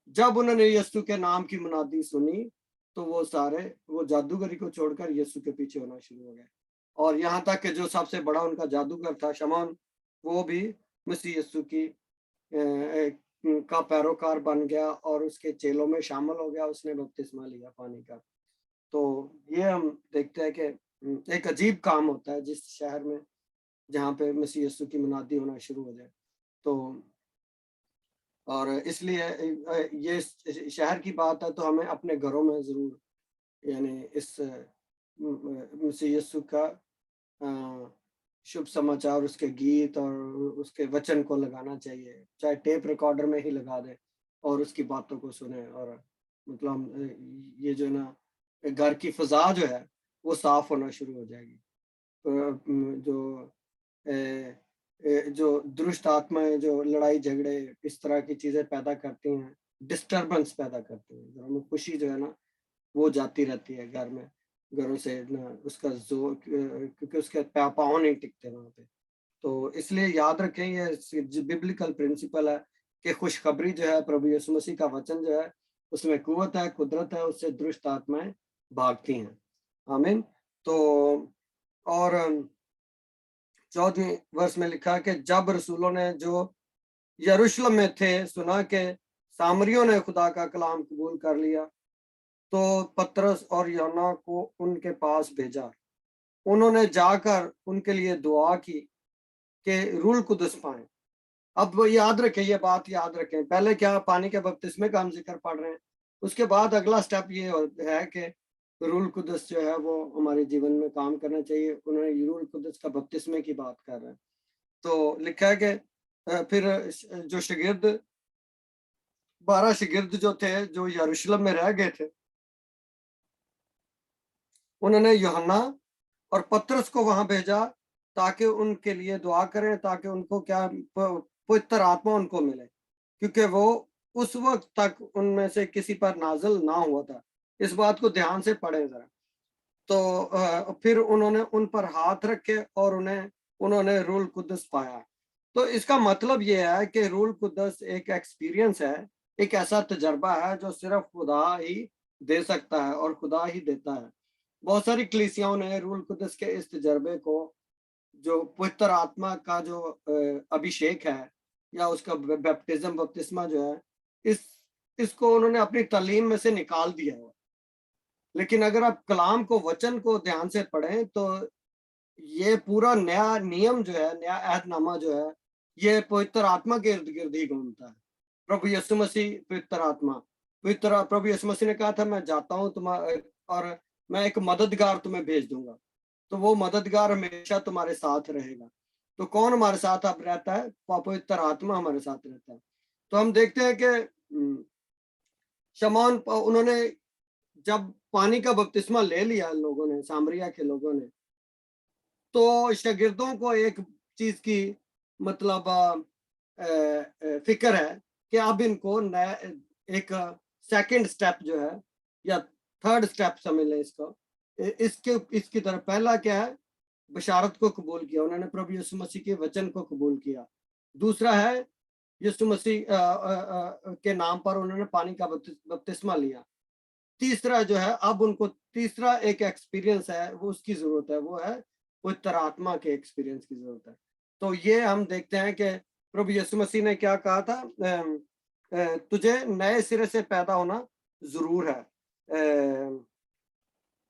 जब उन्होंने यीशु के नाम की मुनादी सुनी तो वो जादूगरी को छोड़कर यीशु के पीछे होना शुरू हो गए। और यहाँ तक कि जो सबसे बड़ा उनका जादूगर था शमौन, वो भी मसीह यीशु की का पैरोकार बन गया और उसके चेलों में शामिल हो गया, उसने बपतिस्मा लिया पानी का। तो ये हम देखते हैं कि एक अजीब काम होता है जिस शहर में जहाँ पे मसीह यीशु की मुनादी होना शुरू हो जाए। तो और इसलिए ये शहर की बात है तो हमें अपने घरों में जरूर यानी इस मसीह यीशु का शुभ समाचार, उसके गीत और उसके वचन को लगाना चाहिए, चाहे टेप रिकॉर्डर में ही लगा दें और उसकी बातों को सुने। और मतलब ये जो ना घर की फिजा जो है वो साफ होना शुरू हो जाएगी। जो दुष्ट आत्माएं जो लड़ाई झगड़े इस तरह की चीजें पैदा करती हैं, डिस्टरबेंस पैदा करती हैं, घरों में खुशी जो है ना वो जाती रहती है घर में, घरों से ना उसका जोर, क्योंकि उसके पाँव नहीं टिकते वहां पे। तो इसलिए याद रखें ये बिब्लिकल प्रिंसिपल है कि खुशखबरी जो है, प्रभु यीशु मसीह का वचन जो है उसमें कुव्वत है, कुदरत है, उससे दुष्ट आत्माएं भागती हैं। आमीन। तो और 14वें वर्ष में लिखा कि जब रसूलों ने जो यरूशलेम में थे सुना कि सामरियों ने खुदा का कलाम कबूल कर लिया तो पतरस और यूहन्ना को उनके पास भेजा। उन्होंने जाकर उनके लिए दुआ की कि रूह कुदस पाएं। अब वो याद रखें, ये बात याद रखें, पहले क्या पानी के बपतिस्मे का हम जिक्र पढ़ रहे हैं, उसके बाद अगला स्टेप ये है कि रूह कुदस जो है वो हमारे जीवन में काम करना चाहिए। उन्होंने रूह कुदस का बपतिस्मे की बात कर रहे हैं। तो लिखा है कि फिर जो शागिर्द 12 शागिर्द जो थे जो यरूशलेम में रह गए थे, उन्होंने यूहन्ना और पतरस को वहां भेजा ताकि उनके लिए दुआ करें, ताकि उनको क्या पवित्र आत्मा उनको मिले, क्योंकि वो उस वक्त तक उनमें से किसी पर नाजिल ना हुआ था। इस बात को ध्यान से पढ़ें जरा। तो फिर उन्होंने उन पर हाथ रखे और उन्होंने रूह कुदस पाया। तो इसका मतलब ये है कि रूह कुदस एक एक्सपीरियंस है, एक ऐसा तजर्बा है जो सिर्फ खुदा ही दे सकता है और खुदा ही देता है। बहुत सारी कलीसियाओं ने रूह कुदस के इस तजर्बे को, जो पवित्र आत्मा का जो अभिषेक है या उसका बपतिस्मा जो है, इस इसको उन्होंने अपनी तालीम में से निकाल दिया है। लेकिन अगर आप कलाम को, वचन को ध्यान से पढ़ें तो ये पूरा नया नियम जो है, नया अहदनामा जो है, ये पवित्र आत्मा के इर्द गिर्द ही घूमता है। प्रभु यीशु मसीह पवित्र आत्मा, प्रभु यीशु मसीह ने कहा था मैं जाता हूँ तुम्हारे और मैं एक मददगार तुम्हें भेज दूंगा, तो वो मददगार हमेशा तुम्हारे साथ रहेगा। तो कौन हमारे साथ अब रहता है? पवित्र आत्मा हमारे साथ रहता है। तो हम देखते हैं कि शमौन, उन्होंने जब पानी का बपतिस्मा ले लिया लोगों ने, सामरिया के लोगों ने, तो शागिर्दों को एक चीज की मतलब फिक्र है कि अब इनको एक सेकंड स्टेप जो है या थर्ड स्टेप समझ लें इसको, इसकी तरफ। पहला क्या है? बशारत को कबूल किया उन्होंने, प्रभु यीशु मसीह के वचन को कबूल किया। दूसरा है यीशु मसीह के नाम पर उन्होंने पानी का बपतिस्मा लिया। तीसरा जो है, अब उनको तीसरा एक एक्सपीरियंस है, वो उसकी जरूरत है, वो है पवित्र आत्मा के एक्सपीरियंस की जरूरत है। तो ये हम देखते हैं कि प्रभु यीशु मसीह ने क्या कहा था, तुझे नए सिरे से पैदा होना जरूर है।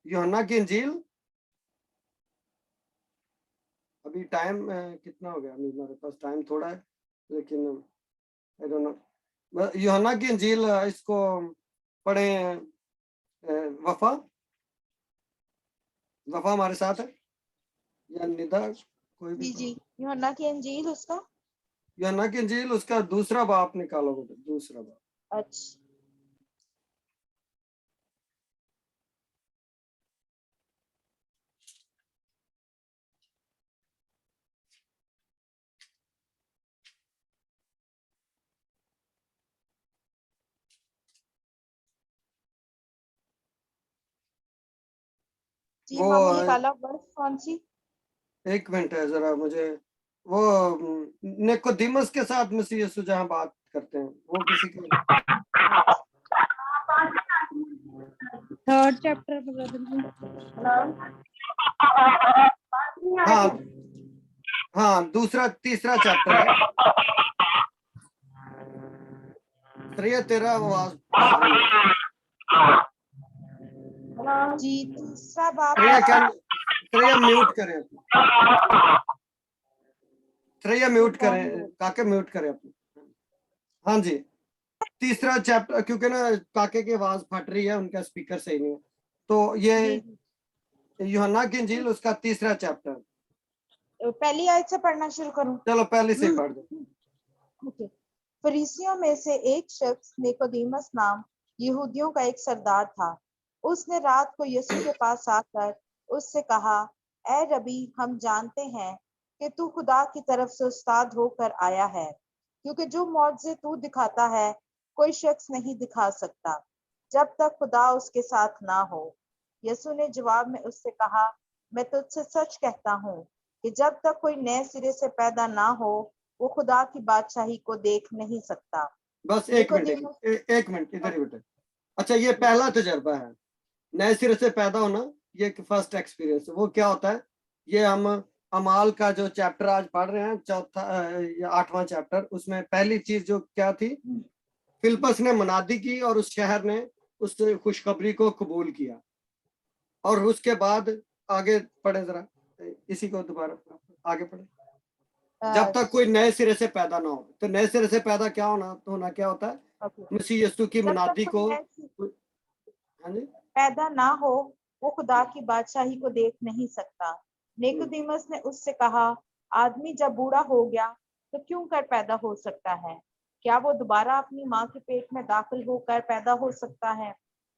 यूहन्ना की इंजील, अभी टाइम कितना हो गया? मेरे पास टाइम थोड़ा है, लेकिन आई डोंट नो। यूहन्ना की इंजील इसको पढ़े। वफा हमारे साथ है या निदा? कोई भी जी यूहन्ना की इंजील उसका, यूहन्ना की इंजील उसका दूसरा बाप निकालो बेटा, दूसरा बाप। अच्छा जी वो मामूली निकाला वर्ष कौन सी? एक मिनट है जरा, मुझे वो निकोदेमस के साथ मसीह यीशु जहाँ बात करते हैं, वो किसी के थर्ड चैप्टर ब्रदर जी। हाँ हाँ, तीसरा चैप्टर है। श्रेय तेरा आवाज, जी तीसरा बाप श्रेय म्यूट करें, श्रेय म्यूट करें, काके म्यूट करें अपने। हाँ जी, तीसरा चैप्टर, क्योंकि ना काके की आवाज फट रही है, उनका स्पीकर सही नहीं है। तो ये यूहन्ना की इंजील उसका तीसरा चैप्टर। पहली आयत से पढ़ना शुरू करूं? चलो पहले से पढ़ दो। ओके। फरीसियों में से एक शख्स निकोदेमस नाम यहूदियों का एक सरदार था। उसने रात को यीशु के पास आकर उससे कहा, ऐ रबी, हम जानते हैं कि तू खुदा की तरफ से उस्ताद होकर आया है, क्योंकि जो मौजज़े तू दिखाता है कोई शख्स नहीं दिखा सकता जब तक खुदा उसके साथ ना हो। यीशु ने जवाब में उससे कहा, मैं तुझसे सच कहता हूँ कि जब तक कोई नए सिरे से पैदा ना हो वो खुदा की बादशाही को देख नहीं सकता। बस एक मिनट इधर ही बेटा। अच्छा, ये पहला तजर्बा है, नए सिरे से पैदा होना, ये फर्स्ट एक्सपीरियंस। वो क्या होता है? ये हम अमाल का जो चैप्टर आज पढ़ रहे हैं, चौथा या 8वां चैप्टर, उसमें पहली चीज जो क्या थी, फिलिप्पस ने मनादी की और उस शहर ने उस खुशखबरी को कबूल किया। और उसके बाद आगे पढ़े जरा, इसी को दोबारा आगे पढ़े। जब तक कोई नए सिरे से पैदा ना हो, तो नए सिरे से पैदा क्या होना क्या होता है? मसीह यीशु की मनादी को, हाँ जी, पैदा ना हो वो खुदा की बादशाही को देख नहीं सकता। निकोदेमस ने उससे कहा, आदमी जब बूढ़ा हो गया तो क्यों कर पैदा हो सकता है? क्या वो दोबारा अपनी माँ के पेट में दाखिल होकर पैदा हो सकता है?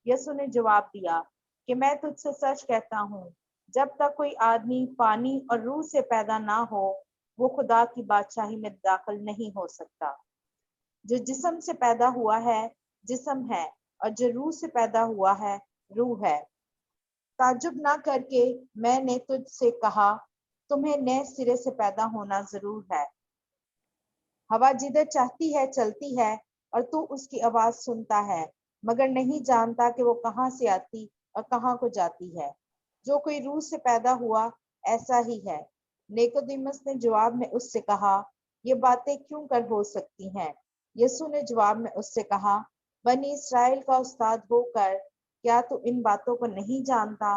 यीशु ने जवाब दिया कि मैं तुझसे सच कहता हूँ, जब तक कोई आदमी पानी और रूह से पैदा ना हो वो खुदा की बादशाही में दाखिल नहीं हो सकता। जो जिस्म से पैदा हुआ है जिस्म है, और जो रूह से पैदा हुआ है रूह है। ताज्जुब ना करके मैंने तुझसे कहा, तुम्हें नए सिरे से पैदा होना जरूर है। हवा जिधर चाहती है चलती है और तू उसकी आवाज सुनता है, मगर नहीं जानता कि वो कहाँ से आती और कहाँ को जाती है। जो कोई रूह से पैदा हुआ ऐसा ही है। निकोदेमस ने जवाब में उससे कहा, ये बातें क्यों कर हो सकती हैं? यीशु ने जवाब में उससे कहा, बनी इसराइल का उस्ताद होकर क्या तू इन बातों को नहीं जानता?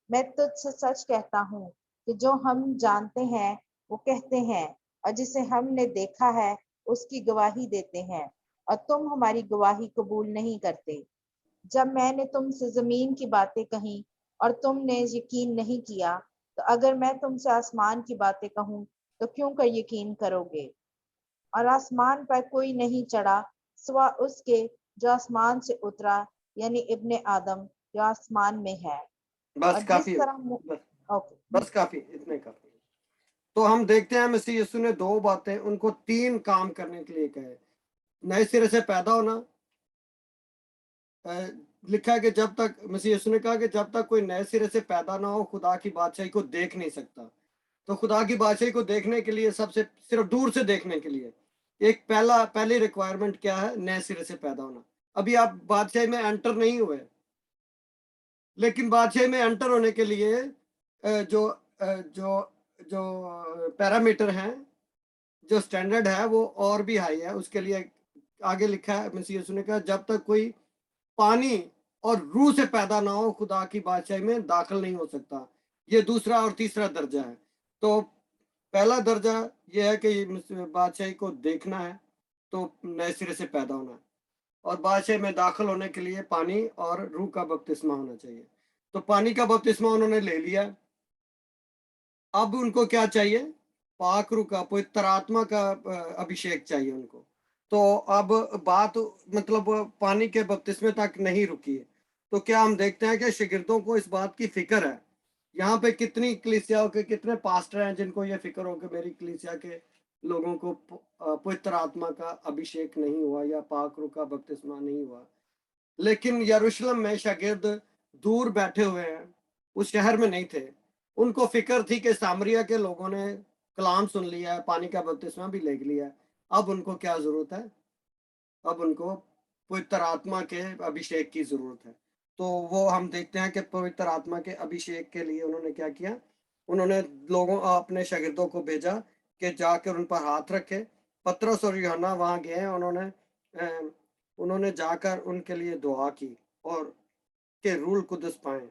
मैं तुझसे सच कहता हूँ कि जो हम जानते हैं वो कहते हैं, और जिसे हमने देखा है उसकी गवाही देते हैं, और तुम हमारी गवाही कबूल नहीं करते। जब मैंने तुमसे जमीन की बातें कही और तुमने यकीन नहीं किया, तो अगर मैं तुमसे आसमान की बातें कहूँ तो क्यों कर यकीन करोगे? और आसमान पर कोई नहीं चढ़ा सिवा उसके जो आसमान से उतरा, यानी इब्ने आदम जो आसमान में है। बस और जिस काफी है, तरह बस ओके, बस काफी, इतने काफी। तो हम देखते हैं मसीह यीशु ने 2 बातें उनको 3 काम करने के लिए कहे। नए सिरे से पैदा होना, लिखा है कि जब तक मसीह यीशु ने कहा कि जब तक कोई नए सिरे से पैदा ना हो खुदा की बादशाही को देख नहीं सकता। तो खुदा की बादशाही को देखने के लिए सबसे सिर्फ दूर से देखने के लिए एक पहली रिक्वायरमेंट क्या है? नए सिरे से पैदा होना। अभी आप बादशाही में एंटर नहीं हुए, लेकिन बादशाही में एंटर होने के लिए जो पैरामीटर हैं, जो स्टैंडर्ड है वो और भी हाई है। उसके लिए आगे लिखा है, मसीह यीशु ने कहा जब तक कोई पानी और रूह से पैदा ना हो खुदा की बादशाही में दाखिल नहीं हो सकता। ये दूसरा और तीसरा दर्जा है। तो पहला दर्जा ये है कि बादशाही को देखना है, तो नए सिरे से पैदा होना है, और बादशाही में दाखिल होने के लिए पानी और रूह का बपतिस्मा होना चाहिए। तो पानी का बपतिस्मा उन्होंने ले लिया। अब उनको क्या चाहिए? पाक रूह का, पवित्र आत्मा का अभिषेक चाहिए उनको। तो अब बात मतलब पानी के बपतिस्मे तक नहीं रुकी है। तो क्या हम देखते हैं कि शागिर्दों को इस बात की फिक्र है? यहाँ पे कितनी कलीसियाओं के कितने पास्टर हैं जिनको ये फिक्र हो कि मेरी कलीसिया के लोगों को पवित्र आत्मा का अभिषेक नहीं हुआ या पाक रूह का बपतिस्मा नहीं हुआ। लेकिन यरूशलेम में शागिर्द दूर बैठे हुए हैं, उस शहर में नहीं थे। उनको फिक्र थी कि सामरिया के लोगों ने कलाम सुन लिया है, पानी का बपतिस्मा भी ले लिया है। अब उनको क्या जरूरत है? अब उनको पवित्र आत्मा के अभिषेक की जरूरत है। तो वो हम देखते हैं कि पवित्र आत्मा के अभिषेक के लिए उन्होंने क्या किया? उन्होंने अपने शागिर्दों को भेजा कि जाकर उन पर हाथ रखे। पतरस और यूहन्ना वहां गए, उन्होंने जाकर उनके लिए दुआ की और के रूह कुदस पाए।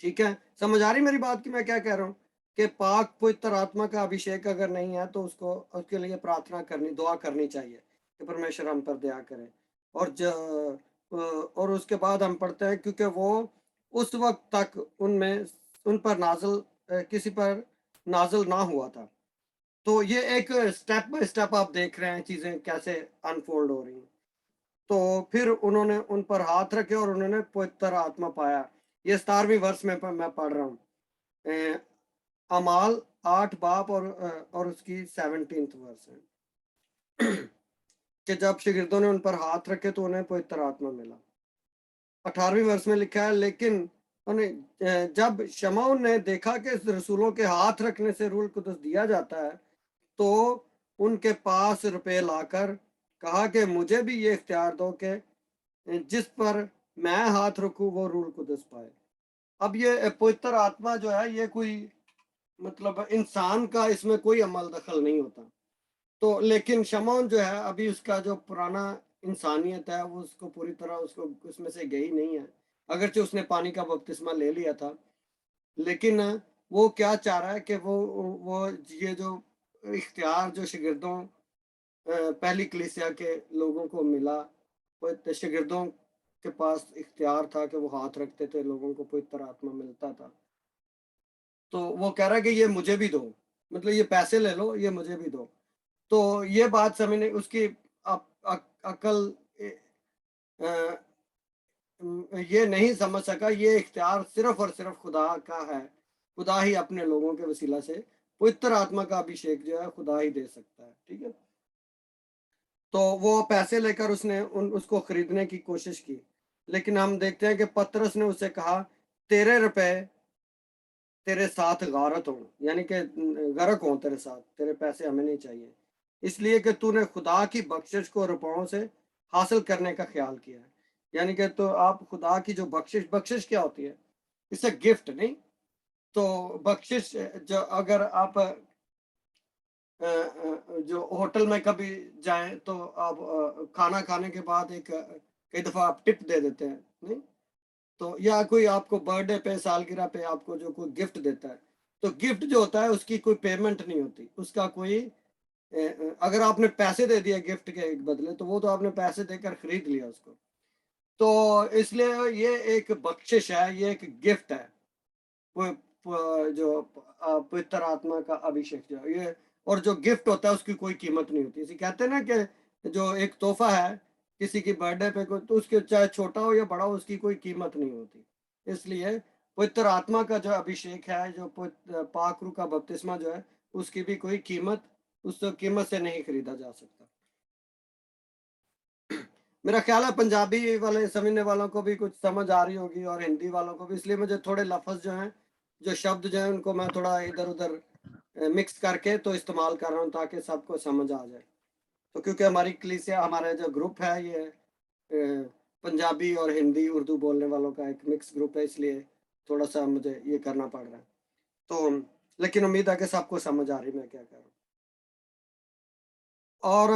ठीक है, समझ आ रही मेरी बात की मैं क्या कह रहा हूँ? कि पाक पवित्र आत्मा का अभिषेक अगर नहीं है तो उसको उसके लिए प्रार्थना करनी, दुआ करनी चाहिए कि परमेश्वर हम पर दया करे। और उसके बाद हम पढ़ते हैं क्योंकि वो उस वक्त तक उन पर किसी पर नाजल ना हुआ था। तो ये एक स्टेप बाय स्टेप आप देख रहे हैं चीजें कैसे अनफोल्ड हो रही हैं। तो फिर उन्होंने उन पर हाथ रखे और उन्होंने पवित्र आत्मा पाया। ये 17वीं वर्ष में मैं पढ़ रहा हूँ, अमाल 8 बाप और उसकी 17th वर्ष है कि जब शागिर्दों ने उन पर हाथ रखे तो उन्हें पवित्र आत्मा मिला। 18वीं वर्ष में लिखा है, लेकिन जब शमौन ने देखा कि रसूलों के हाथ रखने से रूह कुदस दिया जाता है, तो उनके पास रुपए लाकर कहा कि मुझे भी ये इख्तियार दो कि जिस पर मैं हाथ रखूं वो रूह कुदस पाए। अब ये पवित्र आत्मा जो है ये कोई मतलब इंसान का इसमें कोई अमल दखल नहीं होता। तो लेकिन शमौन जो है अभी उसका जो पुराना इंसानियत है वो उसको पूरी तरह उसको उसमें से गई नहीं है, अगरचे उसने पानी का बपतिस्मा ले लिया था। लेकिन वो क्या चाह रहा है कि वो ये जो इख्तियार जो शागिर्दों पहली कलीसिया के लोगों को मिला, वो शागिर्दों के पास इख्तियार था कि वो हाथ रखते थे, लोगों को पवित्र आत्मा मिलता था। तो वो कह रहा है कि ये मुझे भी दो, मतलब ये पैसे ले लो, ये मुझे भी दो। तो ये बात समझने उसकी अकल ये नहीं समझ सका। ये इख्तियार सिर्फ और सिर्फ खुदा का है। खुदा ही अपने लोगों के वसीला से पवित्र आत्मा का अभिषेक जो है खुदा ही दे सकता है। ठीक है, तो वो पैसे लेकर उसको खरीदने की कोशिश की, लेकिन हम देखते हैं कि पतरस ने उसे कहा तेरे रुपए तेरे साथ गारत हो, यानी कि गरक हो तेरे साथ, तेरे पैसे हमें नहीं चाहिए, इसलिए कि तूने खुदा की बख्शिश को रुपयों से हासिल करने का ख्याल किया है। यानी कि तो आप खुदा की जो बख्शिश क्या होती है? इससे गिफ्ट नहीं। तो बख्शिश जो अगर आप जो होटल में कभी जाएं तो आप खाना खाने के बाद एक कई दफा आप टिप दे देते हैं, नहीं? तो या कोई आपको बर्थडे पे सालगिरह पे आपको जो कोई गिफ्ट देता है, तो गिफ्ट जो होता है उसकी कोई पेमेंट नहीं होती, उसका कोई अगर आपने पैसे दे दिए गिफ्ट के बदले तो वो तो आपने पैसे देकर खरीद लिया उसको। तो इसलिए ये एक बख्शिश है, ये एक गिफ्ट है, जो पवित्र आत्मा का अभिषेक जो ये, और जो गिफ्ट होता है उसकी कोई कीमत नहीं होती। इसे कहते हैं ना कि जो एक तोहफा है किसी की बर्थडे पे कोई, तो उसके चाहे छोटा हो या बड़ा हो उसकी कोई कीमत नहीं होती। इसलिए पवित्र आत्मा का जो अभिषेक है, जो पाक रूह का बपतिस्मा जो है, उसकी भी कोई कीमत, उस कीमत से नहीं खरीदा जा सकता। मेरा ख्याल है पंजाबी वाले समझने वालों को भी कुछ समझ आ रही होगी और हिंदी वालों को भी, इसलिए मुझे थोड़े लफ्ज जो हैं, जो शब्द जो हैं, उनको मैं थोड़ा इधर उधर मिक्स करके तो इस्तेमाल कर रहा हूँ ताकि सबको समझ आ जाए। तो क्योंकि हमारी कलीसिया, हमारा जो ग्रुप है ये पंजाबी और हिंदी उर्दू बोलने वालों का एक मिक्स ग्रुप है, इसलिए थोड़ा सा मुझे ये करना पड़ रहा है। तो लेकिन उम्मीद है कि सबको समझ आ रही मैं क्या कर रहा हूँ। और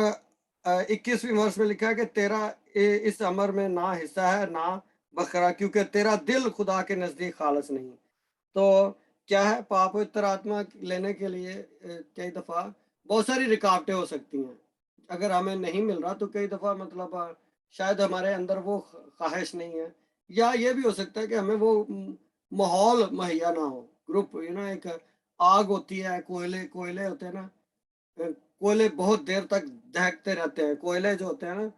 21वीं वर्ष में लिखा है कि तेरा इस अमर में ना हिस्सा है ना बखरा, क्योंकि तेरा दिल खुदा के नज़दीक खालस नहीं। तो क्या है, पाप पवित्र आत्मा लेने के लिए कई दफ़ा बहुत सारी रुकावटें हो सकती हैं। अगर हमें नहीं मिल रहा तो कई दफ़ा मतलब शायद हमारे अंदर वो ख्वाहिश नहीं है, या ये भी हो सकता है कि हमें वो माहौल मुहैया ना हो। ग्रुप एक आग होती है, कोयले कोयले होते हैं ना, कोयले बहुत देर तक दहकते रहते हैं। कोयले जो होते हैं ना,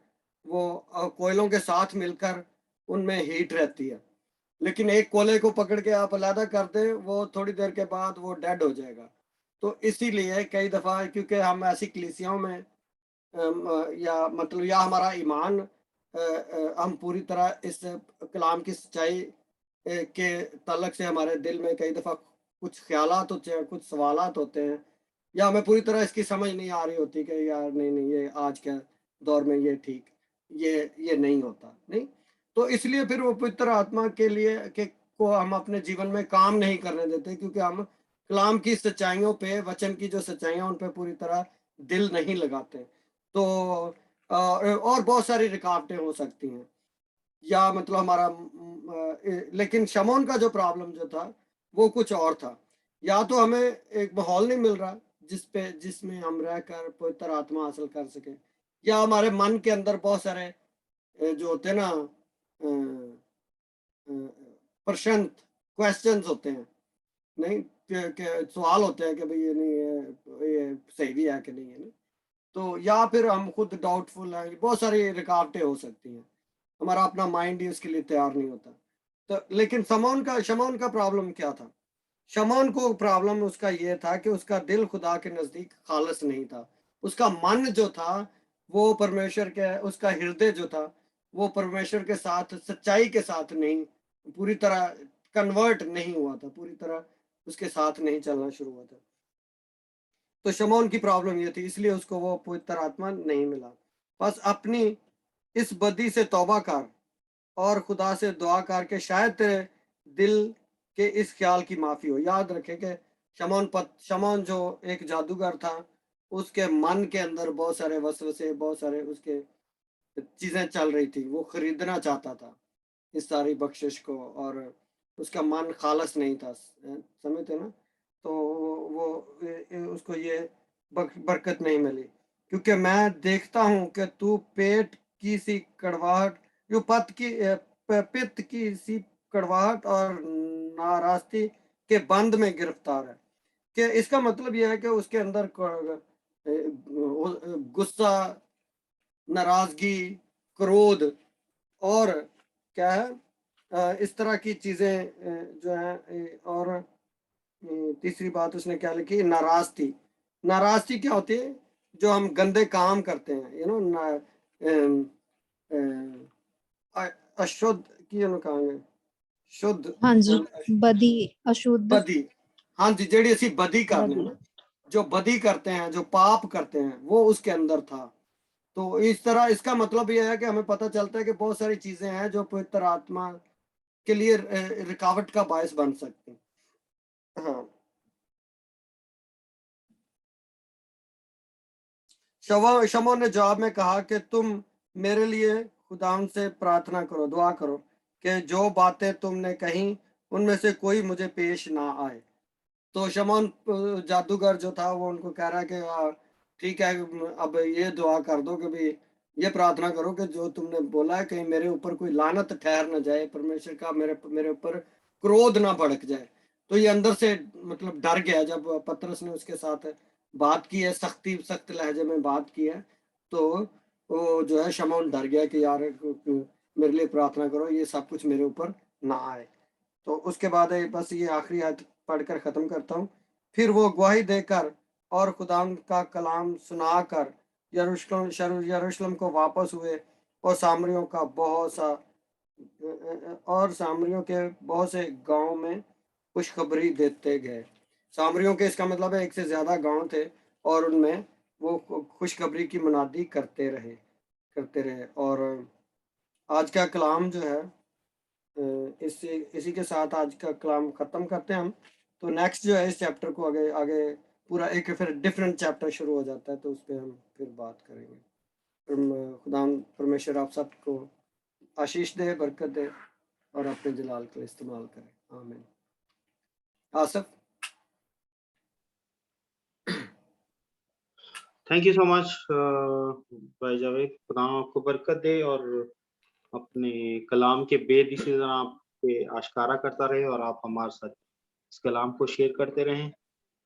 वो कोयलों के साथ मिलकर उनमें हीट रहती है, लेकिन एक कोयले को पकड़ के आप अलग कर दें, वो थोड़ी देर के बाद वो डेड हो जाएगा। तो इसीलिए कई दफ़ा, क्योंकि हम ऐसी कलीसियाओं में या मतलब या हमारा ईमान हम पूरी तरह इस कलाम की सच्चाई के तलक से हमारे दिल में कई दफ़ा कुछ ख्यालात होते हैं, कुछ सवालात होते हैं, या हमें पूरी तरह इसकी समझ नहीं आ रही होती कि यार नहीं ये आज के दौर में ये ठीक, ये नहीं होता, नहीं। तो इसलिए फिर वो पवित्र आत्मा के लिए के को हम अपने जीवन में काम नहीं करने देते, क्योंकि हम कलाम की सच्चाइयों पे, वचन की जो सच्चाइयाँ उन पे पूरी तरह दिल नहीं लगाते। तो और बहुत सारी रुकावटें हो सकती हैं, या मतलब हमारा लेकिन शमौन का जो प्रॉब्लम जो था वो कुछ और था। या तो हमें एक माहौल नहीं मिल रहा जिसमें हम रहकर पवित्र आत्मा हासिल कर सके, या हमारे मन के अंदर बहुत सारे जो होते हैं ना प्रश्न, क्वेश्चंस होते हैं, नहीं के सवाल होते हैं कि भाई ये नहीं है, ये सही भी है कि नहीं है, नहीं। तो या फिर हम खुद डाउटफुल हैं, बहुत सारी रुकावटें हो सकती हैं, हमारा अपना माइंड ही उसके लिए तैयार नहीं होता। तो लेकिन शमौन का प्रॉब्लम क्या था? शमौन को प्रॉब्लम उसका ये था कि उसका दिल खुदा के नजदीक खालस नहीं था। उसका मन जो था वो परमेश्वर के, उसका हृदय जो था वो परमेश्वर के साथ सच्चाई के साथ नहीं, पूरी तरह कन्वर्ट नहीं हुआ था, पूरी तरह उसके साथ नहीं चलना शुरू हुआ था। तो शमौन की प्रॉब्लम ये थी, इसलिए उसको वो पवित्र आत्मा नहीं मिला। बस अपनी इस बदी से तौबा कर और खुदा से दुआ कर के शायद तेरे दिल के इस ख्याल की माफी हो। याद रखे कि शमौन जो एक जादूगर था, उसके मन के अंदर बहुत सारे वसवसे, बहुत सारे उसके चीजें चल रही थी, वो खरीदना चाहता था इस सारी बख्शिश को, और उसका मन खालस नहीं था, समझते ना। तो वो उसको ये बरकत नहीं मिली, क्योंकि मैं देखता हूँ कि तू पेट की सी कड़वाहट, जो पित्त की सी कड़वाहट और नाराजगी के बंद में गिरफ्तार है। कि इसका मतलब यह है कि उसके अंदर गुस्सा, नाराजगी, क्रोध, और क्या है इस तरह की चीजें जो है। और तीसरी बात उसने क्या लिखी, नाराजगी। नाराजगी क्या होती है? जो हम गंदे काम करते हैं, अशुद्ध की कहेंगे, शुद्ध ਹਾਂਜੀ ਬਦੀ ਅਸ਼ੁੱਧ बदी। हाँ जी, जेड़ी असी बदी करने बदी। ना, जो बदी करते हैं, जो पाप करते हैं, वो उसके अंदर था। तो इस तरह इसका मतलब यह है कि हमें पता चलता है कि बहुत सारी चीजें हैं जो पवित्र आत्मा के लिए रुकावट का बायस बन सकती हैं। हाँ। शमौन ने जवाब में कहा कि तुम मेरे लिए खुदावन से प्रार्थना करो, दुआ करो कि जो बातें तुमने कही उनमें से कोई मुझे पेश ना आए। तो शमौन जादूगर जो था वो उनको कह रहा है कि ठीक है, अब ये दुआ कर दो कि भाई ये प्रार्थना करो कि जो तुमने बोला है कहीं मेरे ऊपर कोई लानत ठहर ना जाए, परमेश्वर का मेरे ऊपर क्रोध ना भड़क जाए। तो ये अंदर से मतलब डर गया जब पतरस ने उसके साथ बात की है, सख्त लहजे में बात की है, तो वो जो है शमौन डर गया कि यार मेरे लिए प्रार्थना करो, ये सब कुछ मेरे ऊपर ना आए। तो उसके बाद बस ये आखिरी आयत पढ़कर ख़त्म करता हूँ। फिर वो गवाही देकर और खुदाम का कलाम सुनाकर यरूशलेम को वापस हुए और सामरियों के बहुत से गांव में खुशखबरी देते गए। सामरियों के इसका मतलब है एक से ज़्यादा गांव थे और उनमें वो खुशखबरी की मुनादी करते रहे। और आज का कलाम जो है इसी के साथ आज का कलाम खत्म करते हैं हम। तो नेक्स्ट जो है इस चैप्टर को आगे पूरा एक फिर डिफरेंट चैप्टर शुरू हो जाता है, तो उस पर हम फिर बात करेंगे। खुदा परमेश्वर आप सबको आशीष दे, बरकत दे और अपने जलाल को इस्तेमाल करे। आमीन। Asaf. Thank you so much भाई जावेद, खुदा आपको बरकत दे और अपने कलाम के बेद इसी तरह आपके आश्कारा करता रहे और आप हमारे साथ इस कलाम को शेयर करते रहें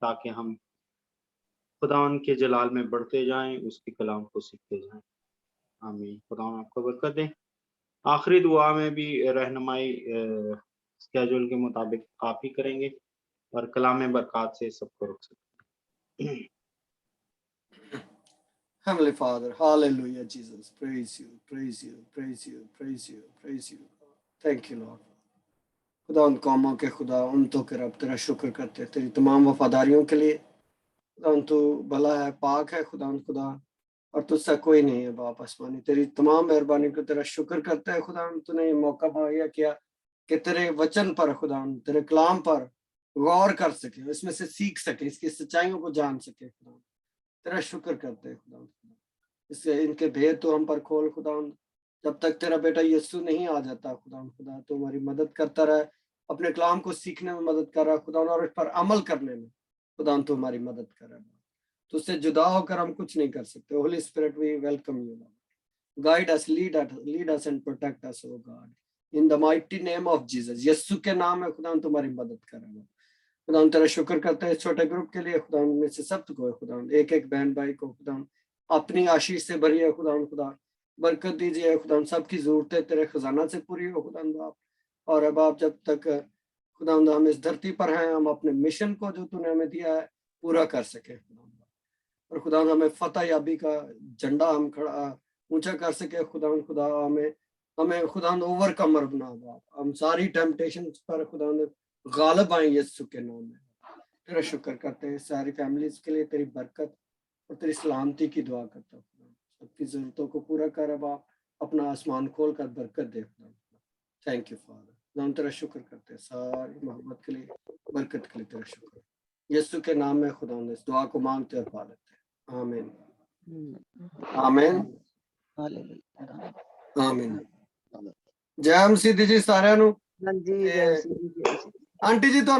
ताकि हम खुदावन के जलाल में बढ़ते जाएं, उसके कलाम को सीखते जाएं। आमीन। खुदावन आपको बरकत दे। आखिरी दुआ में भी रहनुमाई स्केड्यूल के मुताबिक आप ही करेंगे और कलाम बरकत से सबको रोक सकते हैं। Heavenly Father, hallelujah, Jesus, praise you, praise you, praise you, praise you, praise you. Thank you, Lord. खुदा उन कौमों के खुदा, उन तो के रब तेरा शुक्र करते तेरी तमाम वफादारियों के लिए। खुदा उन तो भला है, पाक है खुदा, उन खुदा और तुझसे कोई नहीं है बाप आसमानी। तेरी तमाम मेहरबानी को तेरा शुक्र करता है खुदा, तूने ये मौका मुहैया किया कि तेरे वचन पर खुदा, तेरे कलाम पर गौर कर सके, इसमें से सीख सके, इसकी सच्चाइयों को जान सके। खुदा तेरा शुक्र करते हैं खुदा, इससे इनके भेद तो हम पर खोल खुदा। जब तक तेरा बेटा यीशु नहीं आ जाता खुदा तो हमारी मदद करता रहे, अपने कलाम को सीखने में मदद कर रहा खुदा और इस पर अमल करने में खुदा तो हमारी मदद कर रहा है। तो उससे जुदा होकर हम कुछ नहीं कर सकते। Holy spirit we welcome you, guide us, lead us and protect us O God, in the mighty name of Jesus. Yeshu के नाम में खुदा तुम्हारी मदद कर रहा है खुदा। तेरा शुक्र करते हैं छोटे ग्रुप के लिए खुदा, में से सब को खुदा, एक एक बहन भाई को खुदा अपनी आशीष से भरिए खुदा बरकत दीजिए खुदा, सबकी जरूरतें तेरे खजाना से पूरी हो खुदा बाप। और अब आप जब तक खुदा हम इस धरती पर हैं, हम अपने मिशन को जो तूने हमें दिया है पूरा कर सके खुदा। और खुदा हमें फतह याबी का झंडा हम खड़ा ऊंचा कर सके खुदा हमें खुदा ओवरकमर बना बाप। हम सारी टेम्पटेशन पर खुदा गालिब आए यीशु के नाम में। तेरा शुक्र करते हैं सारी फैमिलीज के लिए, तेरी बरकत और तेरी सलामती की दुआ करता हूँ। सबकी जरूरतों को पूरा कर, अब आप अपना आसमान खोल कर बरकत दे खुदा। Thank you father. हम तेरा शुक्र करते हैं सारी मोहब्बत के लिए, बरकत के लिए तेरा शुक्र। यीशु के नाम में खुदा इस दुआ को मांगते और पा लेते हैं। आमीन आमीन आमीन। जय मसीह जी साਰਿਆਂ ਨੂੰ। ਹਾਂਜੀ, ਜੈ ਮਸੀਹ ਜੀ, ਜੈ ਮਸੀਹ। आंटी जी तो